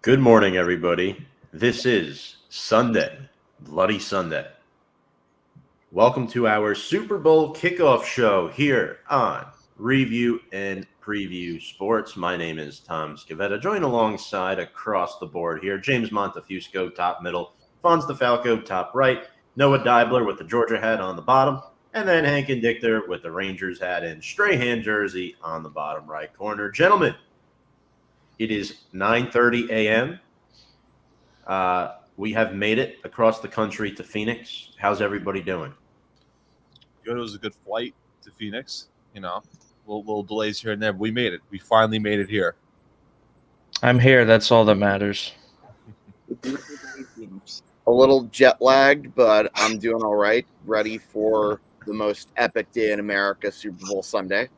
Good morning, everybody. This is Sunday, Bloody Sunday. Welcome to our Super Bowl kickoff show here on Review and Preview Sports. My name is Tom Scavetta. Joined alongside across the board here, James Montefusco, top middle, Fonz DeFalco, top right, Noah Dibler with the Georgia hat on the bottom, and then Hank and Dichter with the Rangers hat and Strahan jersey on the bottom right corner. Gentlemen, it is 9:30 a.m. We have made it across the country to Phoenix. How's everybody doing? Good. It was a good flight to Phoenix. Little delays here and there, but we made it. We finally made it here. I'm here. That's all that matters. A little jet lagged, but I'm doing all right. Ready for the most epic day in America, Super Bowl Sunday.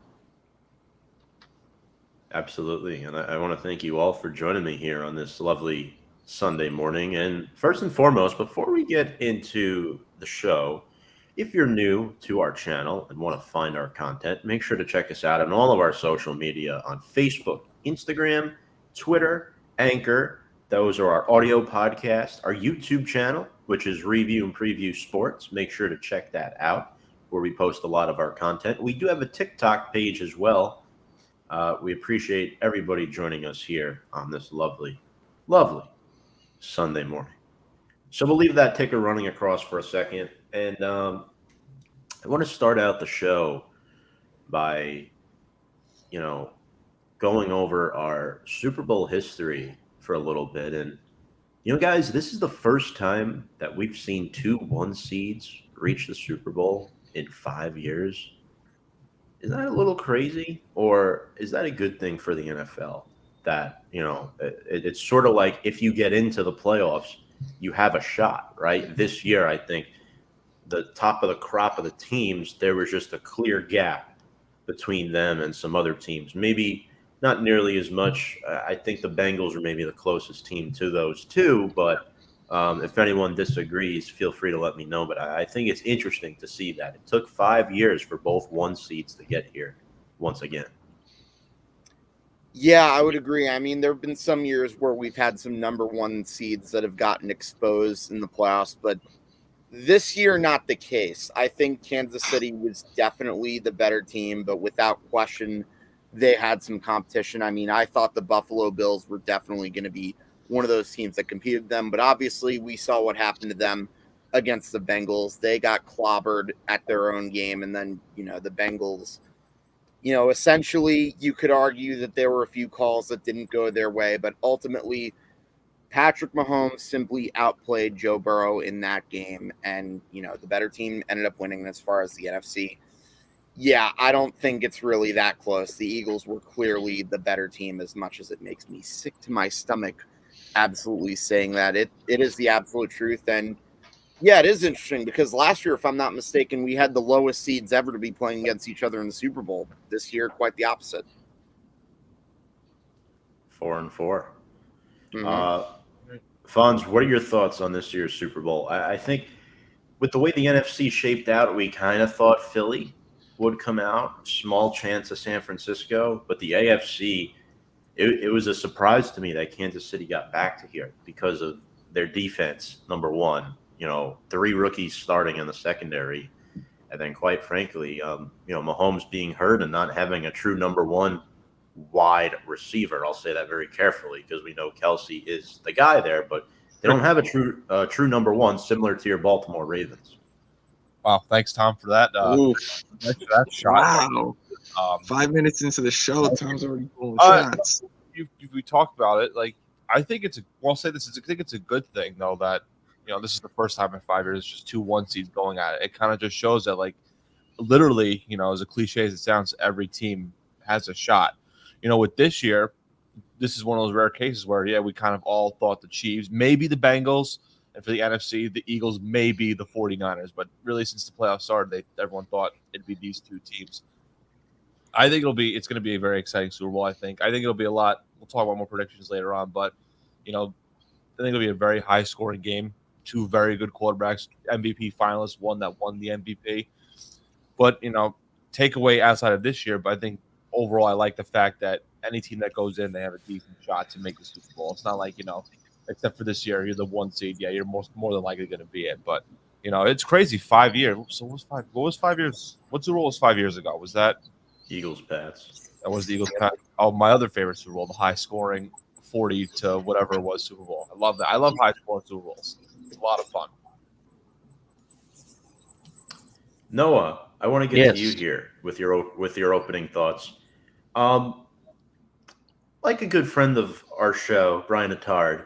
Absolutely. And I want to thank you all for joining me here on this lovely Sunday morning. And first and foremost, before we get into the show, if you're new to our channel and want to find our content, make sure to check us out on all of our social media on Facebook, Instagram, Twitter, Anchor. Those are our audio podcasts, our YouTube channel, which is Review and Preview Sports. Make sure to check that out, where we post a lot of our content. We do have a TikTok page as well. We appreciate everybody joining us here on this lovely, lovely Sunday morning. So we'll leave that ticker running across for a second. And I want to start out the show by, going over our Super Bowl history for a little bit. And, guys, this is the first time that we've seen 2 1 seeds reach the Super Bowl in 5 years. Is that a little crazy, or is that a good thing for the NFL? That, it's sort of like if you get into the playoffs, you have a shot, right? This year, I think the top of the crop of the teams, there was just a clear gap between them and some other teams. Maybe not nearly as much. I think the Bengals are maybe the closest team to those two, but if anyone disagrees, feel free to let me know. But I think it's interesting to see that. It took 5 years for both 1 seeds to get here once again. Yeah, I would agree. I mean, there have been some years where we've had some number 1 seeds that have gotten exposed in the playoffs, but this year, not the case. I think Kansas City was definitely the better team, but without question, they had some competition. I mean, I thought the Buffalo Bills were definitely going to be one of those teams that competed with them, but obviously we saw what happened to them against the Bengals. They got clobbered at their own game, and then, the Bengals, essentially you could argue that there were a few calls that didn't go their way, but ultimately Patrick Mahomes simply outplayed Joe Burrow in that game, and, the better team ended up winning as far as the NFC. Yeah, I don't think it's really that close. The Eagles were clearly the better team, as much as it makes me sick to my stomach absolutely saying that. It is the absolute truth. And yeah, it is interesting because last year, if I'm not mistaken, we had the lowest seeds ever to be playing against each other in the Super Bowl. This year, quite the opposite. 4-4. Fonz, what are your thoughts on this year's Super Bowl? I think with the way the NFC shaped out, we kind of thought Philly would come out. Small chance of San Francisco. But the AFC, it was a surprise to me that Kansas City got back to here because of their defense, number one. 3 rookies starting in the secondary. And then, quite frankly, Mahomes being hurt and not having a true number 1 wide receiver. I'll say that very carefully because we know Kelsey is the guy there, but they don't have a true number 1 similar to your Baltimore Ravens. Wow, thanks, Tom, for that. That shot. Wow. 5 minutes into the show, Tom's already pulling shots. We talked about it. Like, I think I'll say this. I think it's a good thing, though, that this is the first time in 5 years just 2 1 seeds going at it. It kind of just shows that, like, literally, as a cliche as it sounds, every team has a shot. With this year, this is one of those rare cases where, we kind of all thought the Chiefs, maybe the Bengals, and for the NFC, the Eagles, maybe the 49ers. But really, since the playoffs started, everyone thought it'd be these 2 teams. I think it's going to be a very exciting Super Bowl, I think. I think it'll be a lot. We'll talk about more predictions later on. But, I think it'll be a very high-scoring game. 2 very good quarterbacks, MVP finalists, one that won the MVP. But, takeaway outside of this year, but I think overall I like the fact that any team that goes in, they have a decent shot to make the Super Bowl. It's not like, except for this year, you're the 1 seed. Yeah, you're more than likely going to be it. But, it's crazy. 5 years. So what was 5 years? What Super Bowl was 5 years ago? Was that Eagles, Pats. That was the Eagles. Oh, my other favorite Super Bowl, the high scoring 40 to whatever it was Super Bowl. I love that. I love high scoring Super Bowls. It's a lot of fun. Noah, I want to get to you here with your opening thoughts. Like a good friend of our show, Brian Attard,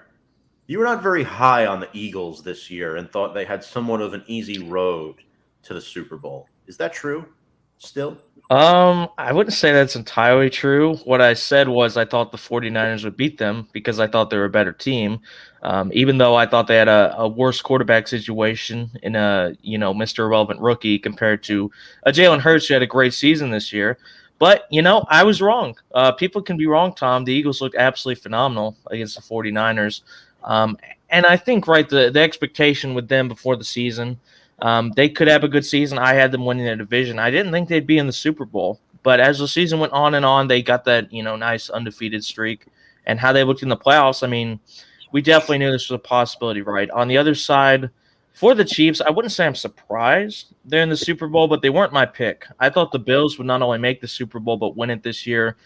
you were not very high on the Eagles this year and thought they had somewhat of an easy road to the Super Bowl. Is that true still? I wouldn't say that's entirely true. What I said was I thought the 49ers would beat them because I thought they were a better team. Even though I thought they had a worse quarterback situation in a, Mr. Irrelevant rookie compared to a Jalen Hurts who had a great season this year. But, I was wrong. People can be wrong, Tom. The Eagles looked absolutely phenomenal against the 49ers. And I think, right, the expectation with them before the season, they could have a good season. I had them winning their division. I didn't think they'd be in the Super Bowl. But as the season went on and on, they got that, nice undefeated streak. And how they looked in the playoffs, I mean, we definitely knew this was a possibility, right? On the other side, for the Chiefs, I wouldn't say I'm surprised they're in the Super Bowl, but they weren't my pick. I thought the Bills would not only make the Super Bowl, but win it this year.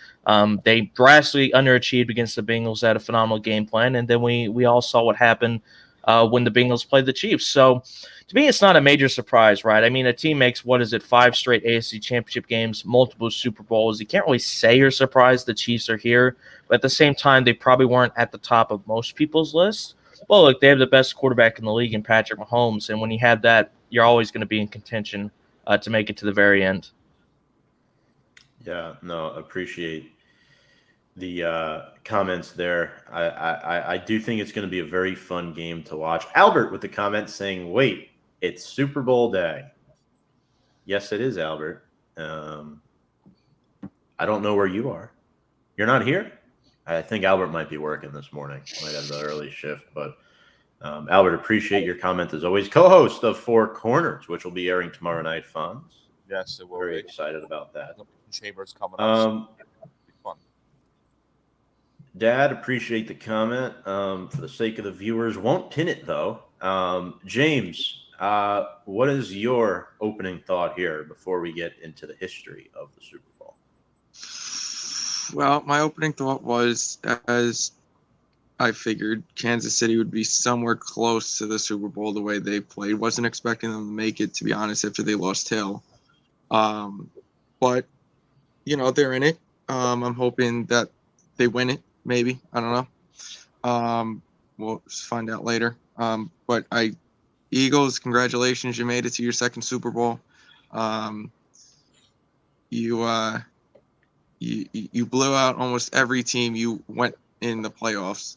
They drastically underachieved against the Bengals, had a phenomenal game plan, and then we all saw what happened when the Bengals played the Chiefs. So to me, it's not a major surprise, right? I mean, a team makes, 5 straight AFC championship games, multiple Super Bowls. You can't really say you're surprised the Chiefs are here, but at the same time, they probably weren't at the top of most people's lists. Well, look, they have the best quarterback in the league in Patrick Mahomes, and when you have that, you're always going to be in contention to make it to the very end. Yeah, no, appreciate the comments there. I do think it's going to be a very fun game to watch. Albert with the comment saying, wait, it's Super Bowl day. Yes, it is, Albert. I don't know where you are. You're not here? I think Albert might be working this morning. Might have the early shift. But Albert, appreciate your comment as always. Co-host of Four Corners, which will be airing tomorrow night, Fonz. Yes, it will. Very excited about that. Chambers coming up. So fun. Dad, appreciate the comment. For the sake of the viewers, won't pin it though. James, what is your opening thought here before we get into the history of the Super Bowl? Well, my opening thought was, as I figured, Kansas City would be somewhere close to the Super Bowl the way they played. Wasn't expecting them to make it, to be honest, after they lost Hill. But, they're in it. I'm hoping that they win it, maybe. I don't know. We'll find out later. But Eagles, congratulations. You made it to your second Super Bowl. You blew out almost every team you went in the playoffs.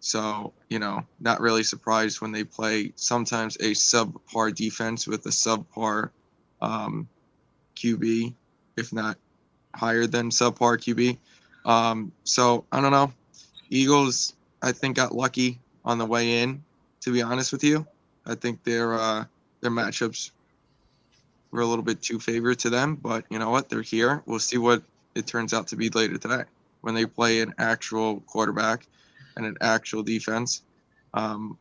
So, not really surprised when they play sometimes a subpar defense with a subpar QB, if not higher than subpar QB. So, I don't know. Eagles, I think, got lucky on the way in, to be honest with you. I think their matchups were a little bit too favored to them, but you know what? They're here. We'll see what it turns out to be later today when they play an actual quarterback and an actual defense. We'll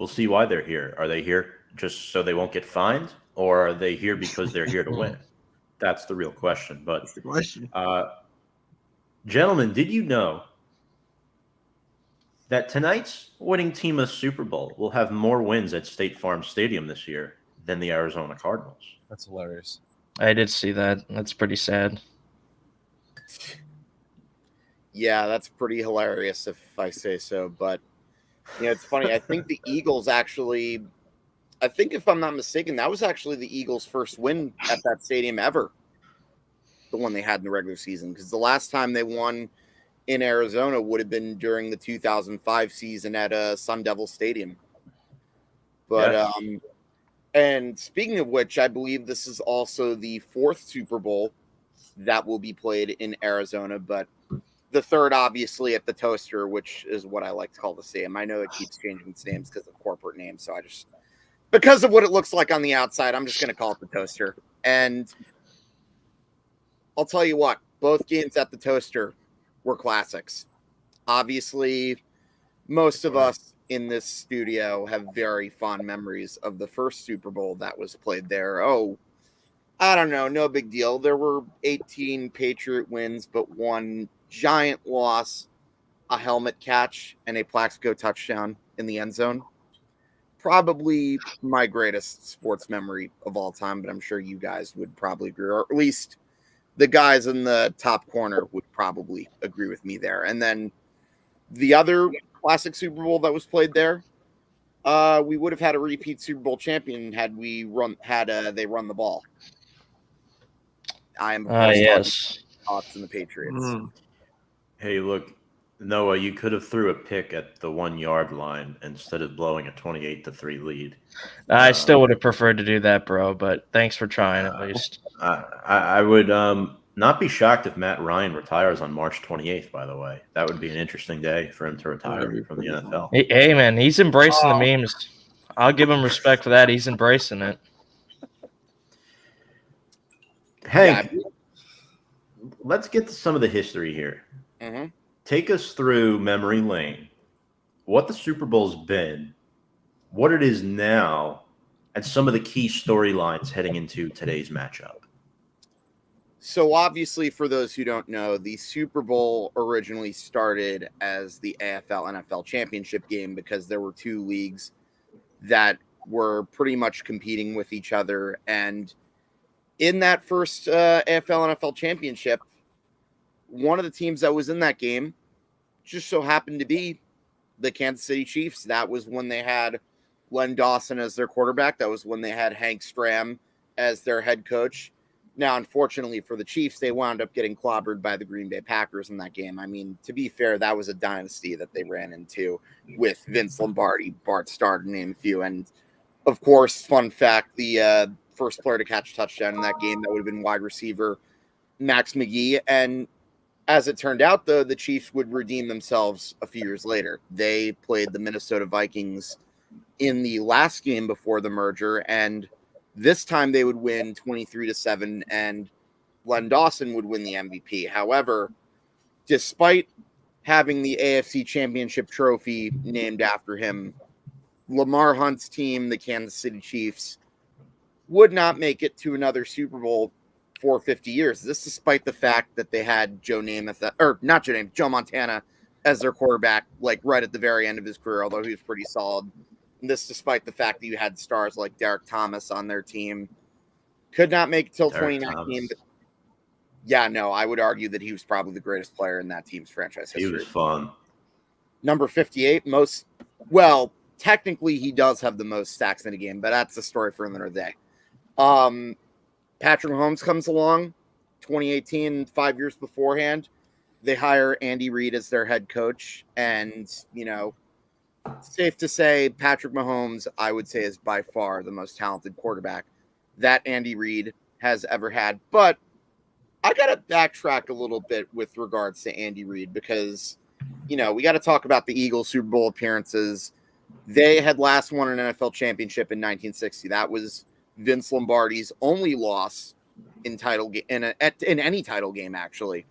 see why they're here. Are they here just so they won't get fined, or are they here because they're here to win? That's the real question. But That's the question. Gentlemen, did you know that tonight's winning team of Super Bowl will have more wins at State Farm Stadium this year than the Arizona Cardinals? That's hilarious. I did see that. That's pretty sad. Yeah, that's pretty hilarious if I say so. But, it's funny. I think the Eagles actually, if I'm not mistaken, that was actually the Eagles' first win at that stadium ever. The one they had in the regular season. Because the last time they won in Arizona would have been during the 2005 season at Sun Devil Stadium. But, Yes. And speaking of which, I believe this is also the fourth Super Bowl that will be played in Arizona, but the third, obviously, at the Toaster, which is what I like to call the stadium. I know it keeps changing its names because of corporate names, so because of what it looks like on the outside, I'm just going to call it the Toaster. And I'll tell you what, both games at the Toaster were classics. Obviously, most of us in this studio have very fond memories of the first Super Bowl that was played there. Oh, I don't know, no big deal. There were 18 Patriot wins, but one giant loss, a helmet catch, and a Plaxico touchdown in the end zone. Probably my greatest sports memory of all time, but I'm sure you guys would probably agree, or at least the guys in the top corner would probably agree with me there. And then the other classic Super Bowl that was played there, we would have had a repeat Super Bowl champion had they run the ball. I am of course Yes. Hawks and the Patriots. Hey, look, Noah, you could have threw a pick at the 1 yard line instead of blowing a 28-3 lead. I still would have preferred to do that, bro, but thanks for trying at least. I would not be shocked if Matt Ryan retires on March 28th, by the way. That would be an interesting day for him to retire from the NFL. Hey, man, he's embracing the memes. I'll give him respect for that. He's embracing it. Hank, let's get to some of the history here. Mm-hmm. Take us through memory lane, what the Super Bowl's been, what it is now, and some of the key storylines heading into today's matchup. So obviously, for those who don't know, the Super Bowl originally started as the AFL-NFL championship game because there were two leagues that were pretty much competing with each other. And in that first AFL-NFL championship, one of the teams that was in that game just so happened to be the Kansas City Chiefs. That was when they had Len Dawson as their quarterback. That was when they had Hank Stram as their head coach. Now, unfortunately for the Chiefs, they wound up getting clobbered by the Green Bay Packers in that game. I mean, to be fair, that was a dynasty that they ran into with Vince Lombardi, Bart Starr, to name a few. And, of course, fun fact, the first player to catch a touchdown in that game, that would have been wide receiver Max McGee. And as it turned out, though, the Chiefs would redeem themselves a few years later. They played the Minnesota Vikings in the last game before the merger, and this time they would win 23-7, and Len Dawson would win the MVP. However, despite having the AFC Championship trophy named after him, Lamar Hunt's team, the Kansas City Chiefs, would not make it to another Super Bowl for 50 years. This despite the fact that they had Joe Montana as their quarterback, like right at the very end of his career, although he was pretty solid. And this despite the fact that you had stars like Derek Thomas on their team. Could not make it till 2019. But yeah, no, I would argue that he was probably the greatest player in that team's franchise history. He was fun. Number 58, technically he does have the most sacks in a game, but that's a story for another day. Patrick Mahomes comes along, 2018, 5 years beforehand. They hire Andy Reid as their head coach. And, safe to say, Patrick Mahomes, I would say, is by far the most talented quarterback that Andy Reid has ever had. But I got to backtrack a little bit with regards to Andy Reid because, we got to talk about the Eagles Super Bowl appearances. They had last won an NFL championship in 1960. That was Vince Lombardi's only loss in any title game, actually.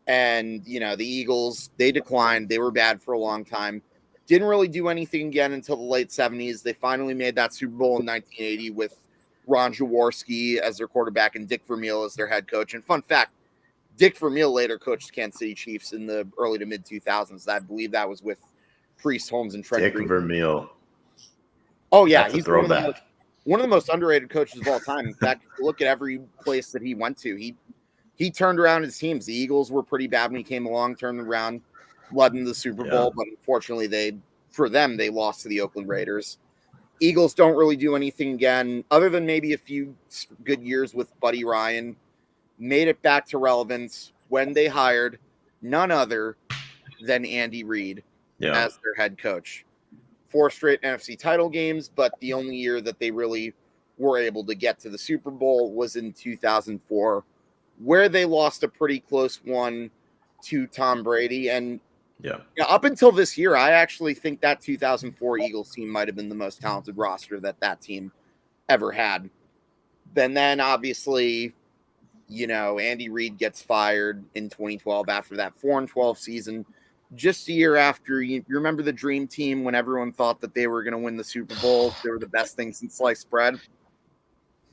And, the Eagles, they declined. They were bad for a long time. Didn't really do anything again until the late 70s. They finally made that Super Bowl in 1980 with Ron Jaworski as their quarterback and Dick Vermeil as their head coach. And fun fact, Dick Vermeil later coached Kansas City Chiefs in the early to mid-2000s. I believe that was with Priest Holmes and Trent Green. Dick Vermeil. Oh, yeah. That's He's a throwback. one of the most underrated coaches of all time. In fact, look at every place that he went to. He turned around his teams. The Eagles were pretty bad when he came along, turned around, led in the Super Bowl, but unfortunately they lost to the Oakland Raiders. Eagles don't really do anything again, other than maybe a few good years with Buddy Ryan. Made it back to relevance when they hired none other than Andy Reid as their head coach. 4 straight NFC title games, but the only year that they really were able to get to the Super Bowl was in 2004, where they lost a pretty close one to Tom Brady. And up until this year, I actually think that 2004 Eagles team might have been the most talented roster that team ever had. And then, obviously, Andy Reid gets fired in 2012 after that 4-12 season. Just a year after, you remember the Dream Team when everyone thought that they were going to win the Super Bowl? They were the best thing since sliced bread.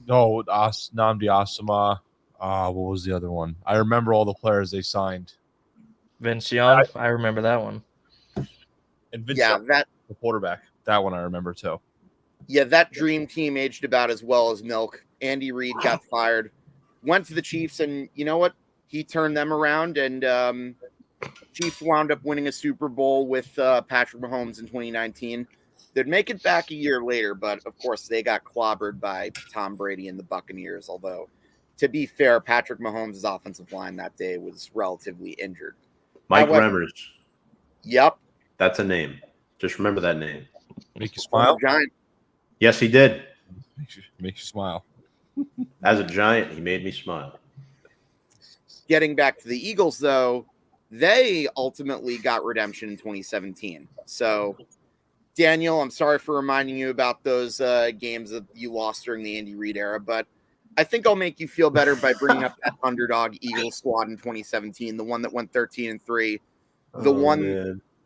No, Namdi Asama. What was the other one? I remember all the players they signed. Vince Young, I remember that one. And Vince Yeah, Young, the quarterback. That one I remember too. Yeah, that Dream Team aged about as well as milk. Andy Reid got fired, went to the Chiefs, and you know what? He turned them around, and Chiefs wound up winning a Super Bowl with Patrick Mahomes in 2019. They'd make it back a year later, but of course they got clobbered by Tom Brady and the Buccaneers. Although, to be fair, Patrick Mahomes' offensive line that day was relatively injured. Mike However, Remmers. Yep. That's a name. Just remember that name. Make you smile? Giant. Yes, he did. Makes you smile. As a Giant, he made me smile. Getting back to the Eagles, though, they ultimately got redemption in 2017. So, Daniel, I'm sorry for reminding you about those games that you lost during the Andy Reid era, but I think I'll make you feel better by bringing up that underdog Eagles squad in 2017, the one that went 13-3,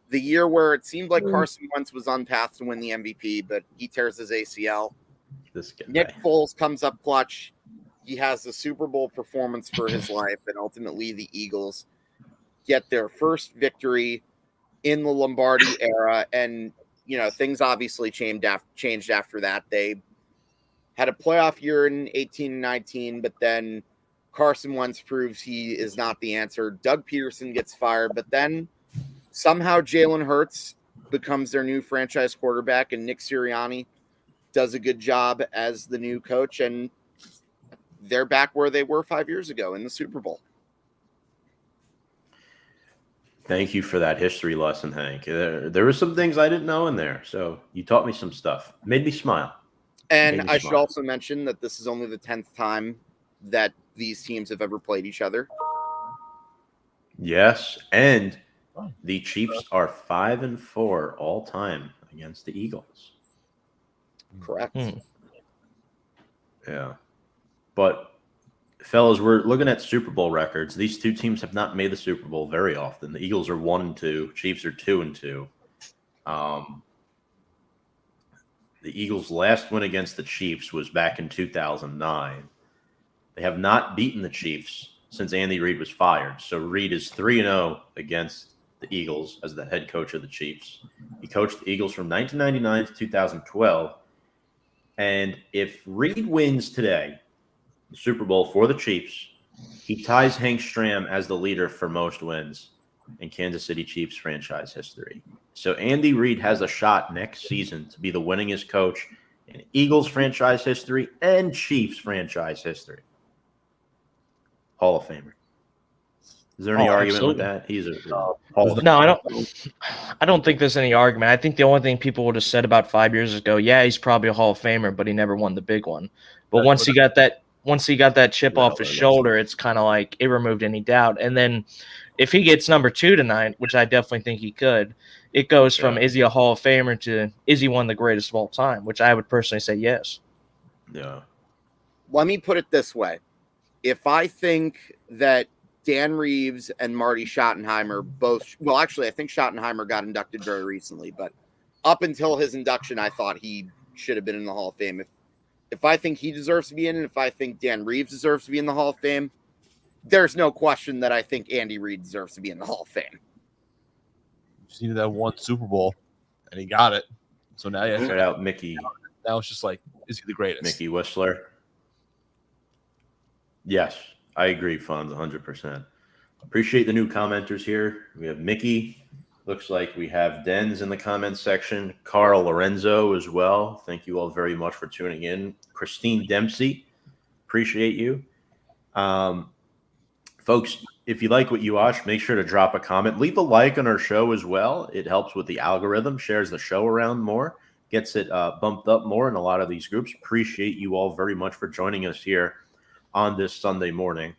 the year where it seemed like Carson Wentz was on path to win the MVP, but he tears his ACL. This guy. Nick Foles comes up clutch. He has the Super Bowl performance for his life, and ultimately the Eagles get their first victory in the Lombardi era. And, things obviously changed after that. They had a playoff year in 18-19, but then Carson Wentz proves he is not the answer. Doug Peterson gets fired, but then somehow Jalen Hurts becomes their new franchise quarterback, and Nick Sirianni does a good job as the new coach, and they're back where they were 5 years ago in the Super Bowl. Thank you for that history lesson, Hank. There were some things I didn't know in there, so you taught me some stuff. Made me smile. And I should also mention that this is only the 10th time that these teams have ever played each other. Yes, and the Chiefs are 5-4 all time against the Eagles. Correct. Yeah. But, fellas, we're looking at Super Bowl records. These two teams have not made the Super Bowl very often. The Eagles are 1-2. Chiefs are 2-2. The Eagles' last win against the Chiefs was back in 2009. They have not beaten the Chiefs since Andy Reid was fired. So Reid is 3-0 against the Eagles as the head coach of the Chiefs. He coached the Eagles from 1999 to 2012. And if Reid wins today, the Super Bowl for the Chiefs, he ties Hank Stram as the leader for most wins in Kansas City Chiefs franchise history. So Andy Reid has a shot next season to be the winningest coach in Eagles franchise history and Chiefs franchise history. Hall of Famer. Is there any argument with that? He's a Hall of Famer. No, I don't think there's any argument. I think the only thing people would have said about 5 years ago, yeah, he's probably a Hall of Famer, but he never won the big one. But once he got that chip off his shoulder, it's kind of like it removed any doubt. And then if he gets number 2 tonight, which I definitely think he could, it goes from is he a Hall of Famer to is he one of the greatest of all time, which I would personally say yes. Yeah. Let me put it this way. If I think that Dan Reeves and Marty Schottenheimer I think Schottenheimer got inducted very recently, but up until his induction, I thought he should have been in the Hall of Fame. If I think he deserves to be in, and if I think Dan Reeves deserves to be in the Hall of Fame, there's no question that I think Andy Reid deserves to be in the Hall of Fame. Just needed that one Super Bowl, and he got it. So now you Shout out Mickey. Now it's just like, is he the greatest? Mickey Whistler. Yes, I agree, Fonz, 100%. Appreciate the new commenters here. We have Mickey. Looks like we have Denz in the comments section. Carl Lorenzo as well. Thank you all very much for tuning in. Christine Dempsey. Appreciate you. Folks, if you like what you watch, make sure to drop a comment. Leave a like on our show as well. It helps with the algorithm, shares the show around more, gets it bumped up more in a lot of these groups. Appreciate you all very much for joining us here on this Sunday morning.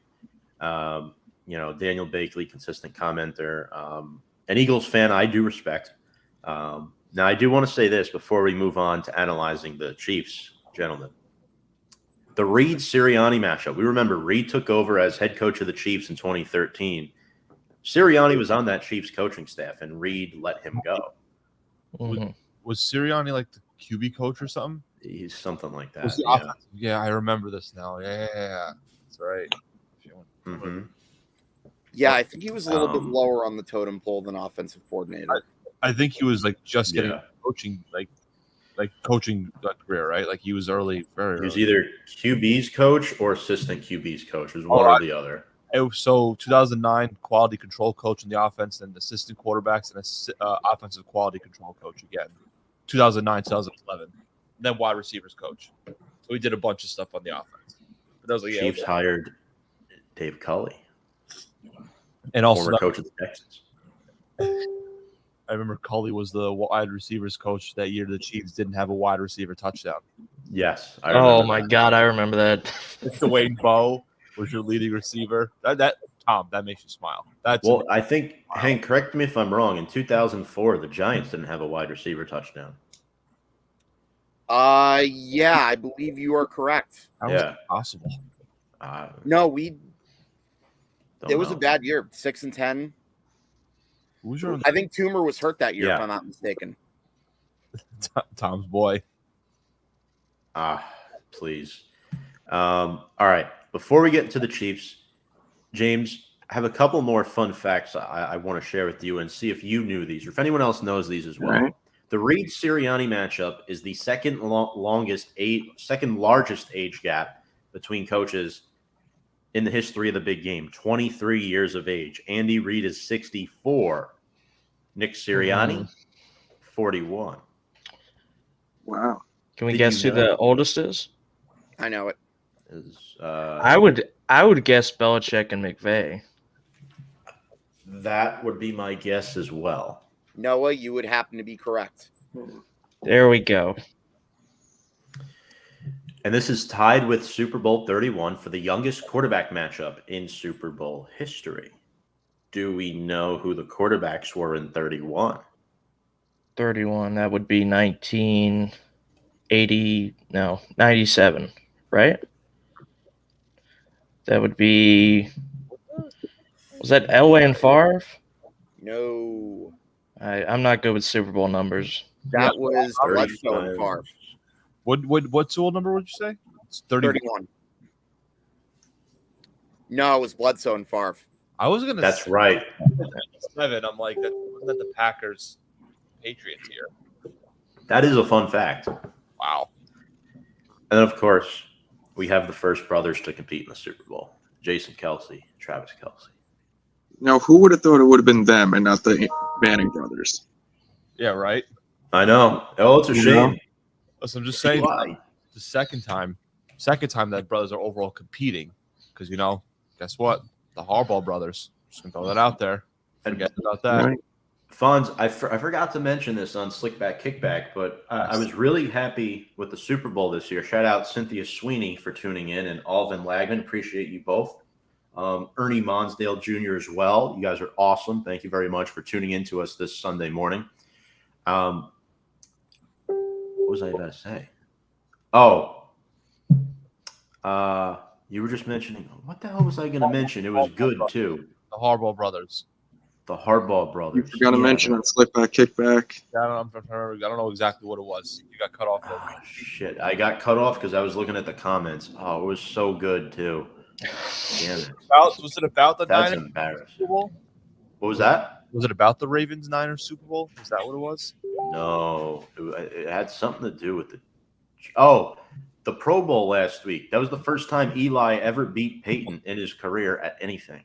Daniel Bakley, consistent commenter, an Eagles fan I do respect. Now, I do want to say this before we move on to analyzing the Chiefs, gentlemen. the Reed Sirianni matchup. We remember Reed took over as head coach of the Chiefs in 2013. Sirianni was on that Chiefs coaching staff, and Reed let him go. Mhm. Was Sirianni like the QB coach or something? He's something like Was that. the offensive- yeah, I remember this now. Yeah, that's right. Mm-hmm. Yeah, I think he was a little bit Um, lower on the totem pole than offensive coordinator. I think he was like just getting Yeah. coaching, like coaching career, right? Like he was early, very He was early. either QB's coach or assistant QB's coach. It was one or the other. So 2009, quality control coach in the offense, and assistant quarterbacks and offensive quality control coach again. 2009, 2011, then wide receivers coach. So he did a bunch of stuff on the offense. But I was like, yeah, Chiefs hired Dave Culley, and also former coach of the Texans. I remember Culley was the wide receivers coach that year. The Chiefs didn't have a wide receiver touchdown. Yes. I Oh remember my that. God, I remember that. Dwayne Bowe was your leading receiver. Tom, that makes you smile. Well, I think, Hank, correct me if I'm wrong. In 2004, the Giants didn't have a wide receiver touchdown. Yeah, I believe you are correct. how was Yeah. it possible? No, Don't it was know. a bad year, 6-10. Who was your I think Toomer was hurt that year, Yeah. if I'm not mistaken. Tom's boy? Please. All right. Before we get into the Chiefs, James, I have a couple more fun facts I want to share with you and see if you knew these or if anyone else knows these as well. Right. The Reed Sirianni matchup is the second largest age gap between coaches in the history of the big game. 23 years of age. Andy Reid is 64. Nick Sirianni, 41. Wow. Can we Did guess you who know? the oldest is? I know it. I would guess Belichick and McVay. That would be my guess as well. Noah, you would happen to be correct. There we go. And this is tied with Super Bowl 31 for the youngest quarterback matchup in Super Bowl history. Do we know who the quarterbacks were in 31? 31. That would be 97, right? That would be. Was that Elway and Favre? No, I'm not good with Super Bowl numbers. that was 35. Bledsoe and Favre. What tool number would you say? It's 31. No, it was Bledsoe and Favre. I was gonna. That's say right. 7. I'm like, wasn't that the Packers Patriots here? That is a fun fact. Wow. And of course, we have the first brothers to compete in the Super Bowl. Jason Kelsey, Travis Kelsey. Now, who would have thought it would have been them and not the Manning brothers? Yeah, right. I know. Oh, it's a You shame. know? Listen, I'm just saying. Why? The second time that brothers are overall competing, because guess what? The Harbaugh brothers. Just gonna throw that out there. Forget about that. Right. Fonz, I forgot to mention this on Slickback Kickback, but I was really happy with the Super Bowl this year. Shout out Cynthia Sweeney for tuning in and Alvin Lagman. Appreciate you both. Ernie Monsdale Jr. as well. You guys are awesome. Thank you very much for tuning in to us this Sunday morning. What was I about to say? Oh, you were just mentioning. What the hell was I going to mention? It was good too. The Harbaugh brothers. The Harbaugh You brothers. forgot to mention on Slickback Kickback. I don't know exactly what it was. You got cut off. There. Oh, shit. I got cut off because I was looking at the comments. Oh, it was so good too. Damn it. Was it about the That's Niners embarrassing. Super Bowl? What was that? Was it about the Ravens Niners Super Bowl? Is that what it was? No. It had something to do with the Pro Bowl last week. That was the first time Eli ever beat Peyton in his career at anything.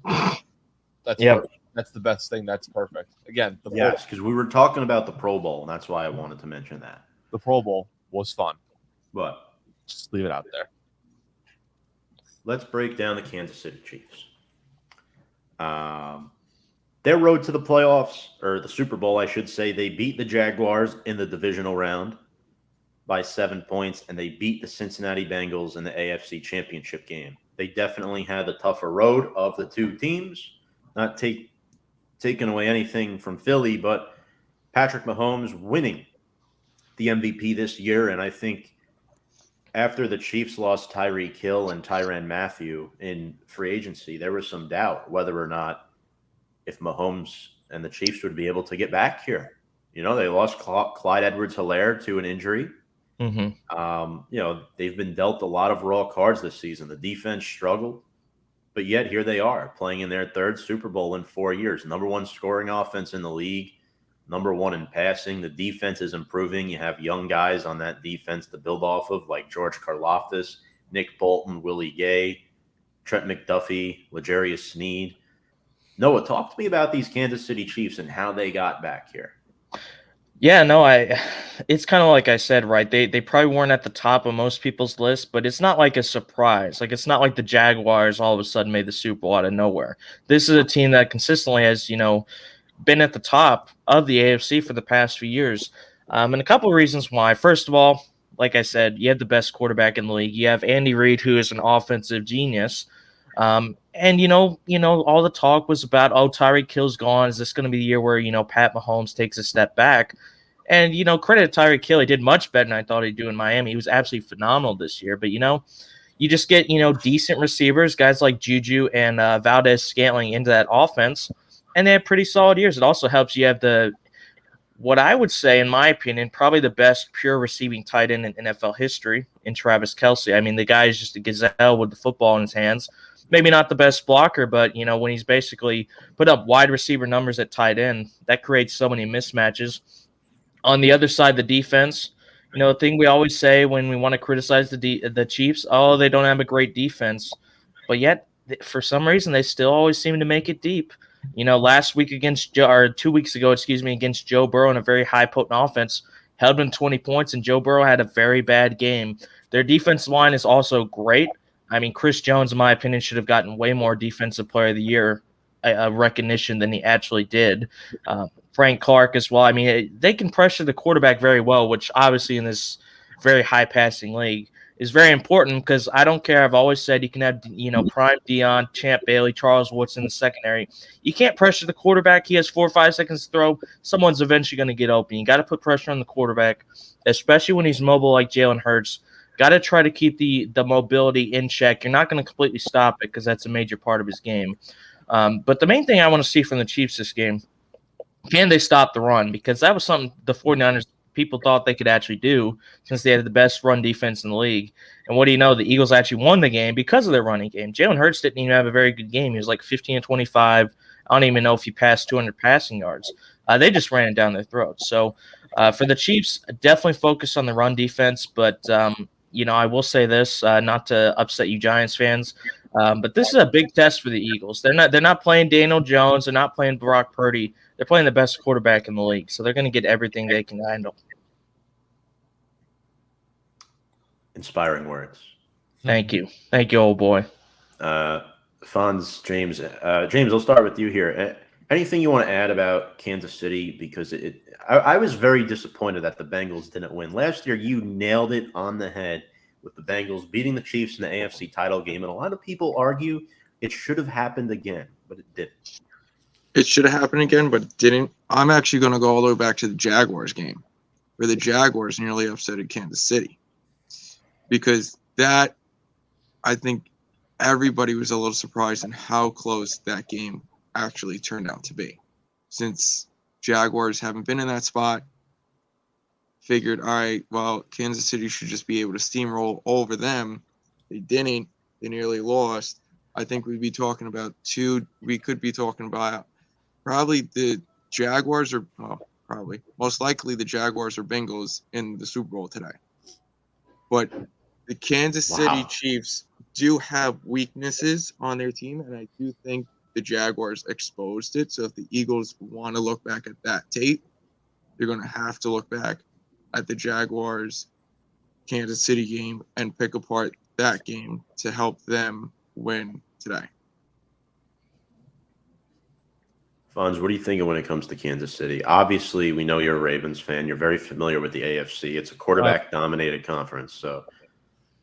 That's Yep. perfect. That's the best thing. That's perfect. Again, Yes, because we were talking about the Pro Bowl, and that's why I wanted to mention that. the Pro Bowl was fun. But Just leave it out there. let's break down the Kansas City Chiefs. Their road to the playoffs, or the Super Bowl, I should say, they beat the Jaguars in the divisional round by 7 points, and they beat the Cincinnati Bengals in the AFC Championship game. They definitely had the tougher road of the two teams. Not taking away anything from Philly, but Patrick Mahomes winning the MVP this year, and I think after the Chiefs lost Tyreek Hill and Tyrann Mathieu in free agency, there was some doubt whether or not if Mahomes and the Chiefs would be able to get back here. You know, they lost Clyde Edwards-Helaire to an injury. You know, they've been dealt a lot of raw cards this season. The defense struggled, but yet here they are playing in their third Super Bowl in 4 years. Number one scoring offense in the league, number one in passing. The defense is improving. You have young guys on that defense to build off of, like George Karlaftis, Nick Bolton, Willie Gay, Trent McDuffie, L'Jarius Sneed. Noah, talk to me about these Kansas City Chiefs and how they got back here. Yeah, no, it's kind of like I said, right? They probably weren't at the top of most people's list, but it's not like a surprise. Like, it's not like the Jaguars all of a sudden made the Super Bowl out of nowhere. This is a team that consistently has, you know, been at the top of the AFC for the past few years. And a couple of reasons why. First of all, like I said, you have the best quarterback in the league. You have Andy Reid, who is an offensive genius. And you know, all the talk was about, oh, Tyreek Hill's gone. Is this going to be the year where, you know, Pat Mahomes takes a step back? And, you know, credit to Tyreek Hill. He did much better than I thought he'd do in Miami. He was absolutely phenomenal this year. But, you know, you just get, you know, decent receivers, guys like Juju and Valdez-Scantling into that offense, and they have pretty solid years. It also helps you have what I would say, in my opinion, probably the best pure receiving tight end in NFL history in Travis Kelce. I mean, the guy is just a gazelle with the football in his hands. Maybe not the best blocker, but, you know, when he's basically put up wide receiver numbers at tight end, that creates so many mismatches. On the other side, the defense, you know, the thing we always say when we want to criticize the Chiefs, oh, they don't have a great defense. But yet, for some reason, they still always seem to make it deep. You know, last week or 2 weeks ago, against Joe Burrow in a very high potent offense, held him 20 points, and Joe Burrow had a very bad game. Their defensive line is also great. I mean, Chris Jones, in my opinion, should have gotten way more Defensive Player of the Year recognition than he actually did. Frank Clark as well. I mean, they can pressure the quarterback very well, which obviously in this very high-passing league is very important, because I don't care. I've always said you can have, you know, prime Dion, Champ Bailey, Charles Woods in the secondary. You can't pressure the quarterback. He has 4 or 5 seconds to throw. Someone's eventually going to get open. You got to put pressure on the quarterback, especially when he's mobile like Jalen Hurts. Got to try to keep the mobility in check. You're not going to completely stop it, because that's a major part of his game. But the main thing I want to see from the Chiefs this game, can they stop the run? Because that was something the 49ers people thought they could actually do, since they had the best run defense in the league. And what do you know? The Eagles actually won the game because of their running game. Jalen Hurts didn't even have a very good game. He was like 15 and 25. I don't even know if he passed 200 passing yards. They just ran it down their throats. So for the Chiefs, definitely focus on the run defense. But, you know, I will say this, not to upset you Giants fans, but this is a big test for the Eagles. They're not playing Daniel Jones. They're not playing Brock Purdy. They're playing the best quarterback in the league, so they're going to get everything they can handle. Inspiring words. Thank you, old boy. Fonz, James. James, I'll start with you here. Anything you want to add about Kansas City? Because I was very disappointed that the Bengals didn't win. Last year, you nailed it on the head with the Bengals beating the Chiefs in the AFC title game. And a lot of people argue it should have happened again, but it didn't. It should have happened again, but it didn't. I'm actually going to go all the way back to the Jaguars game, where the Jaguars nearly upsetted Kansas City. Because that, I think everybody was a little surprised in how close that game actually turned out to be. Since Jaguars haven't been in that spot, figured, all right, well, Kansas City should just be able to steamroll over them. They didn't. They nearly lost. I think we could be talking about probably the Jaguars most likely the Jaguars or Bengals in the Super Bowl today. But the Kansas City Chiefs do have weaknesses on their team, and I do think the Jaguars exposed it. So if the Eagles want to look back at that tape, they're going to have to look back at the Jaguars Kansas City game and pick apart that game to help them win today. Fonz, what are you thinking when it comes to Kansas City? Obviously, we know you're a Ravens fan. You're very familiar with the AFC. It's a quarterback-dominated conference. So,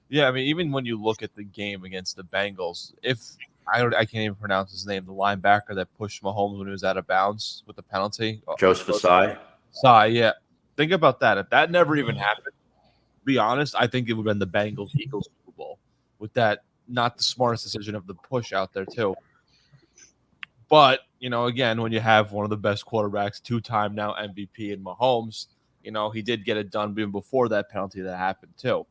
yeah, I mean, even when you look at the game against the Bengals, I can't even pronounce his name, the linebacker that pushed Mahomes when he was out of bounds with the penalty. Joseph Asai. Yeah. Think about that. If that never even happened, be honest, I think it would have been the Bengals-Eagles Super Bowl with that. Not the smartest decision of the push out there too. But, again, when you have one of the best quarterbacks, 2-time now MVP in Mahomes, he did get it done even before that penalty that happened too.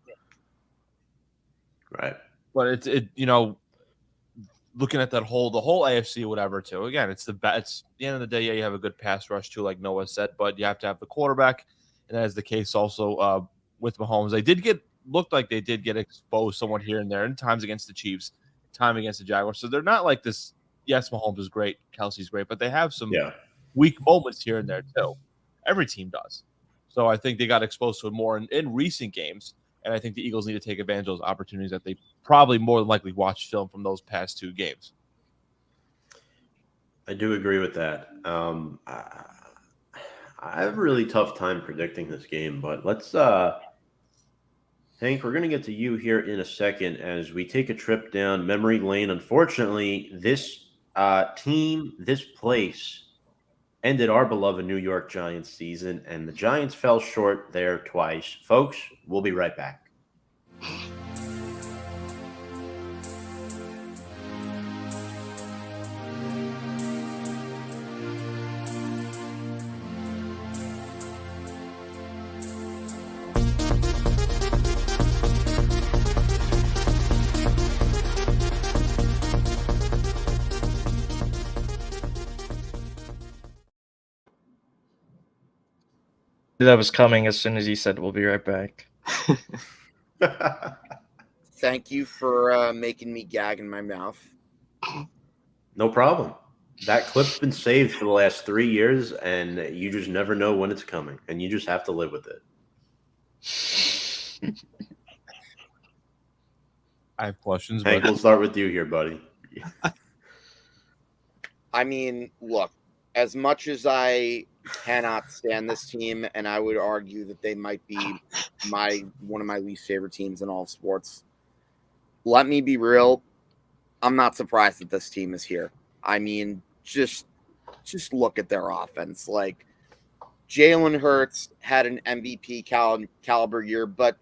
Right. But looking at the whole AFC or whatever too. Again, it's the end of the day. Yeah, you have a good pass rush too, like Noah said, but you have to have the quarterback, and that is the case also with Mahomes. Looked like they did get exposed somewhat here and there, and times against the Chiefs, time against the Jaguars. So they're not like this. Yes, Mahomes is great, Kelsey's great, but they have some weak moments here and there too. Every team does. So I think they got exposed to it more in recent games, and I think the Eagles need to take advantage of those opportunities that they probably more than likely watched film from those past 2 games. I do agree with that. I have a really tough time predicting this game, but let's Hank, we're going to get to you here in a second as we take a trip down memory lane. Unfortunately, this team, this place, ended our beloved New York Giants season, and the Giants fell short there twice. Folks, we'll be right back. That was coming as soon as he said we'll be right back. Thank you for making me gag in my mouth. No problem. That clip's been saved for the last 3 years, and you just never know when it's coming, and you just have to live with it. I have questions. Hank, we'll start with you here, buddy. I mean, look, as much as I cannot stand this team, and I would argue that they might be one of my least favorite teams in all of sports. Let me be real. I'm not surprised that this team is here. I mean, just look at their offense. Like, Jalen Hurts had an MVP caliber year, but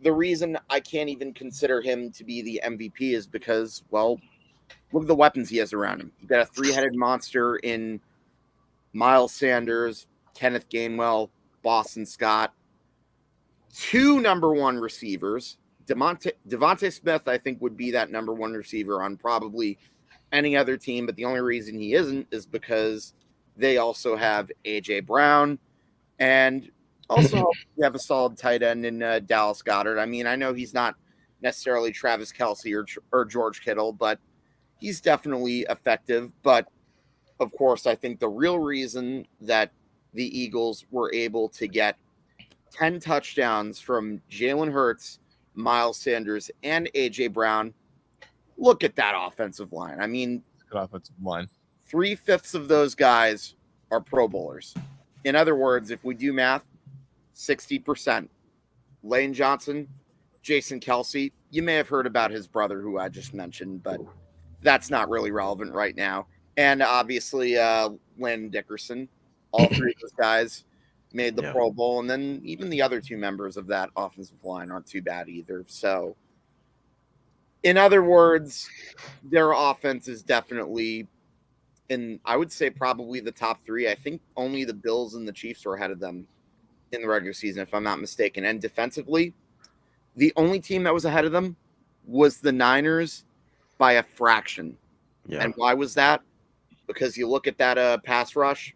the reason I can't even consider him to be the MVP is because, well, look at the weapons he has around him. You got a 3-headed monster in Miles Sanders, Kenneth Gainwell, Boston Scott, 2 number 1 receivers. Devontae Smith, I think, would be that number 1 receiver on probably any other team, but the only reason he isn't is because they also have A.J. Brown, and also you have a solid tight end in Dallas Goedert. I mean, I know he's not necessarily Travis Kelce or George Kittle, but he's definitely effective. But of course, I think the real reason that the Eagles were able to get 10 touchdowns from Jalen Hurts, Miles Sanders, and A.J. Brown, look at that offensive line. I mean, good offensive line. 3/5 of those guys are Pro Bowlers. In other words, if we do math, 60%. Lane Johnson, Jason Kelce, you may have heard about his brother who I just mentioned, but that's not really relevant right now. And obviously, Landon Dickerson, all 3 of those guys made the Pro Bowl. And then even the other 2 members of that offensive line aren't too bad either. So, in other words, their offense is definitely I would say probably the top 3. I think only the Bills and the Chiefs were ahead of them in the regular season, if I'm not mistaken. And defensively, the only team that was ahead of them was the Niners by a fraction. Yeah. And why was that? Because you look at that pass rush,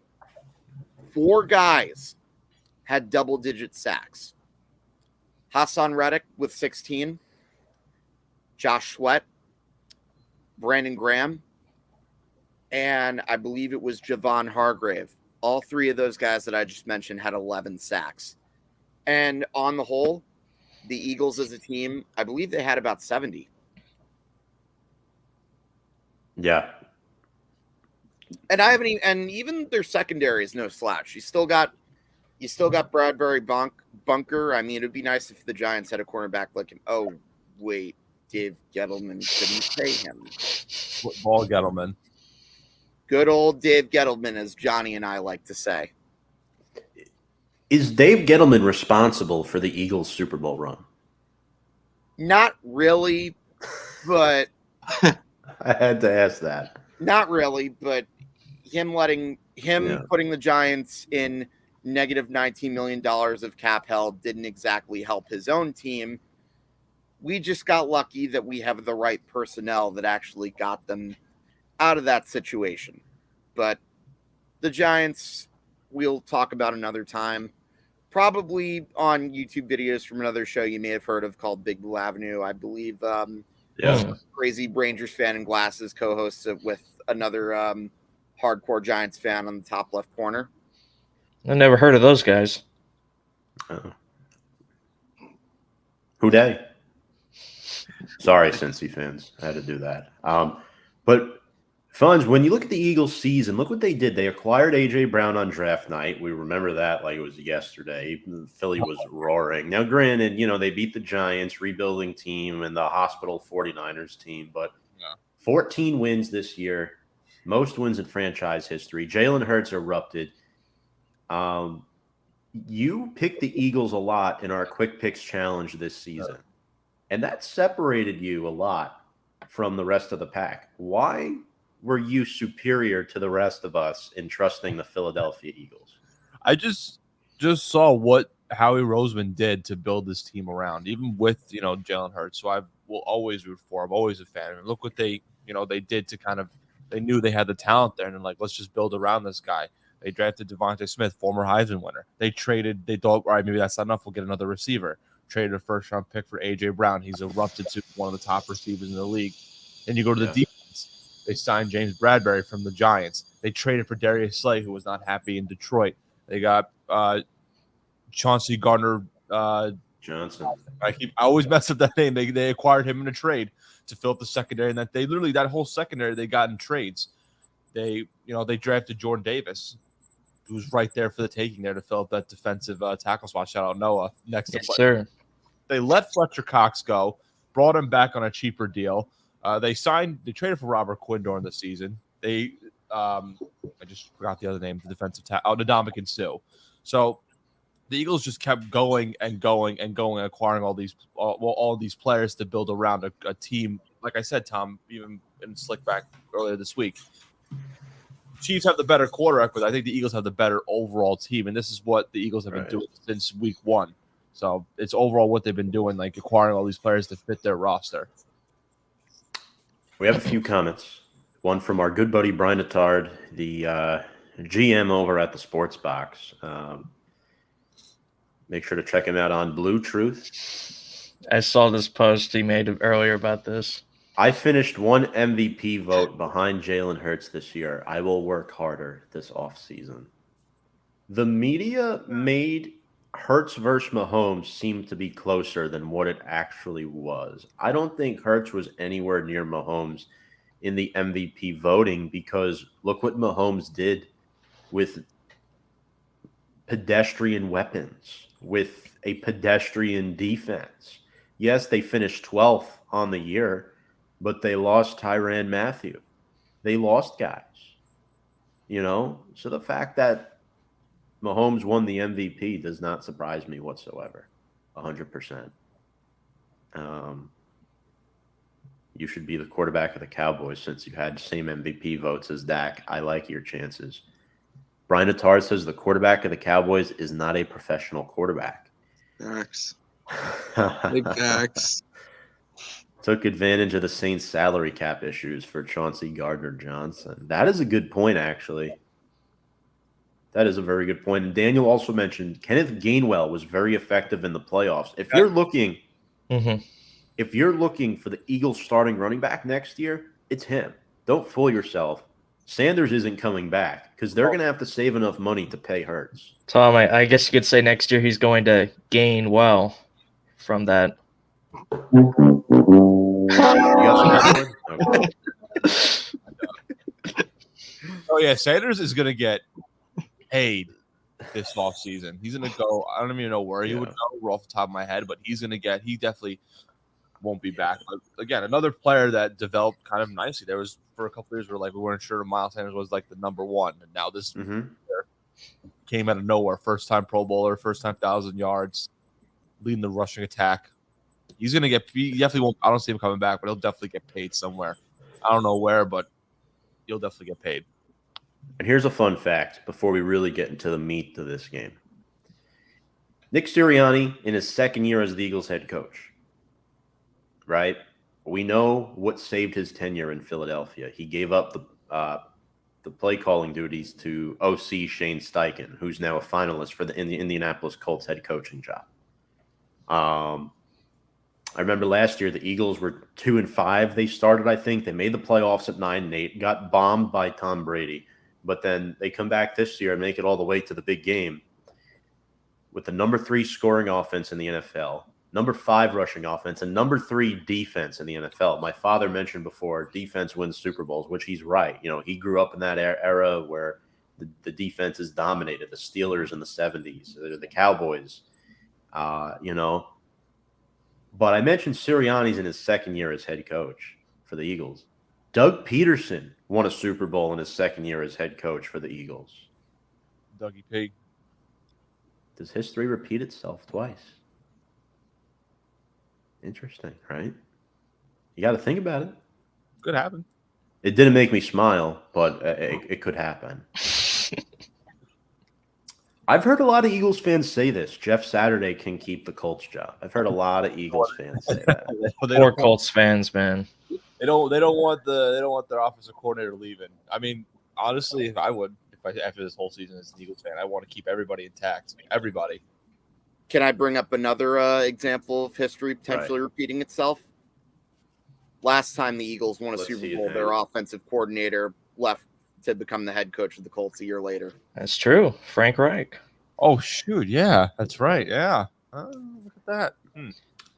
4 guys had double-digit sacks. Hassan Reddick with 16, Josh Sweat, Brandon Graham, and I believe it was Javon Hargrave. All 3 of those guys that I just mentioned had 11 sacks. And on the whole, the Eagles as a team, I believe they had about 70. Yeah. And even their secondary is no slouch. You still got Bradbury Bunker. I mean, it'd be nice if the Giants had a cornerback like him. Oh, wait, Dave Gettleman couldn't pay him. Football Gettleman. Good old Dave Gettleman, as Johnny and I like to say. Is Dave Gettleman responsible for the Eagles' Super Bowl run? Not really, but I had to ask that. not really, but putting the Giants in negative $19 million of cap held didn't exactly help his own team. We just got lucky that we have the right personnel that actually got them out of that situation. But the Giants, we'll talk about another time. Probably on YouTube videos from another show you may have heard of called Big Blue Avenue. I believe crazy Rangers fan in glasses co-hosts it with another hardcore Giants fan on the top left corner. I never heard of those guys. Who dey? Sorry, Cincy fans. I had to do that. But Fonz, when you look at the Eagles season, look what they did. They acquired A.J. Brown on draft night. We remember that like it was yesterday. Philly was roaring. Now, granted, they beat the Giants, rebuilding team, and the hospital 49ers team. But 14 wins this year, most wins in franchise history. Jalen Hurts erupted. You picked the Eagles a lot in our Quick Picks Challenge this season. And that separated you a lot from the rest of the pack. Why were you superior to the rest of us in trusting the Philadelphia Eagles? I just saw what Howie Roseman did to build this team around, even with Jalen Hurts. So I will always root for him. I'm always a fan of him. Look what they did to they knew they had the talent there, and like let's just build around this guy. They drafted Devontae Smith, former Heisman winner. They thought, all right, maybe that's not enough. We'll get another receiver. Traded a first-round pick for A.J. Brown. He's erupted to one of the top receivers in the league. Then you go to the defense. They signed James Bradbury from the Giants. They traded for Darius Slay, who was not happy in Detroit. They got Chauncey Gardner Johnson. I always mess up that name. They acquired him in a trade to fill up the secondary, and that whole secondary they got in trades. They drafted Jordan Davis, who's right there for the taking there to fill up that defensive tackle spot. Shout out Noah next to sir. They let Fletcher Cox go, brought him back on a cheaper deal. They traded for Robert Quinn during the season. I just forgot the other name, the defensive tackle, Ndamukong Suh. So the Eagles just kept going and going and going, and acquiring all these players to build around a team. Like I said, Tom, even in Slickback earlier this week, Chiefs have the better quarterback, but I think the Eagles have the better overall team, and this is what the Eagles have been doing since week one. So it's overall what they've been doing, like acquiring all these players to fit their roster. We have a few comments. One from our good buddy Brian Attard, the GM over at the Sports Box. Make sure to check him out on Blue Truth. I saw this post he made earlier about this. I finished one MVP vote behind Jalen Hurts this year. I will work harder this offseason. The media made Hurts versus Mahomes seem to be closer than what it actually was. I don't think Hurts was anywhere near Mahomes in the MVP voting because look what Mahomes did with pedestrian weapons, with a pedestrian defense. Yes, they finished 12th on the year, but they lost Tyrann Mathieu. They lost guys, So the fact that Mahomes won the MVP does not surprise me whatsoever, 100%. You should be the quarterback of the Cowboys since you had the same MVP votes as Dak. I like your chances. Brian Attard says the quarterback of the Cowboys is not a professional quarterback. Facts. Big facts. Took advantage of the Saints' salary cap issues for Chauncey Gardner-Johnson. That is a good point, actually. That is a very good point. And Daniel also mentioned Kenneth Gainwell was very effective in the playoffs. If you're looking, if you're looking for the Eagles starting running back next year, it's him. Don't fool yourself. Sanders isn't coming back because they're going to have to save enough money to pay Hurts. Tom, I guess you could say next year he's going to gain well from that. You got some okay. Oh yeah, Sanders is gonna get paid this offseason. He's gonna go. I don't even know where he would go off the top of my head, but he definitely won't be back. But again, another player that developed kind of nicely. There was for a couple of years where we weren't sure Miles Sanders was like the number one, and now this came out of nowhere, first time Pro Bowler, first time 1,000 yards, leading the rushing attack. He definitely won't. I don't see him coming back, but he'll definitely get paid somewhere. I don't know where, but he'll definitely get paid. And here's a fun fact before we really get into the meat of this game. Nick Sirianni in his second year as the Eagles head coach, right? We know what saved his tenure in Philadelphia. He gave up the play calling duties to OC Shane Steichen, who's now a finalist for the Indianapolis Colts head coaching job. I remember last year the Eagles were 2-5. They started, I think. They made the playoffs at 9-8, got bombed by Tom Brady. But then they come back this year and make it all the way to the big game with the number 3 scoring offense in the NFL, number 5 rushing offense, and number 3 defense in the NFL. My father mentioned before defense wins Super Bowls, which he's right. You know, he grew up in that era where the defense is dominated, the Steelers in the 70s, the Cowboys, you know. But I mentioned Sirianni's in his second year as head coach for the Eagles. Doug Peterson won a Super Bowl in his second year as head coach for the Eagles. Dougie Pig. Does history repeat itself twice? Interesting, right? You got to think about it. Could happen. It didn't make me smile, but it could happen. I've heard a lot of Eagles fans say this. Jeff Saturday can keep the Colts job. I've heard a lot of Eagles fans say that. Poor Colts fans, man. They don't want their offensive coordinator leaving. I mean, honestly, if after this whole season as an Eagles fan, I want to keep everybody intact. Everybody. Can I bring up another example of history potentially repeating itself? Last time the Eagles won a Super Bowl, their offensive coordinator left to become the head coach of the Colts a year later. That's true. Frank Reich. Oh, shoot. Yeah, that's right. Yeah. Look at that.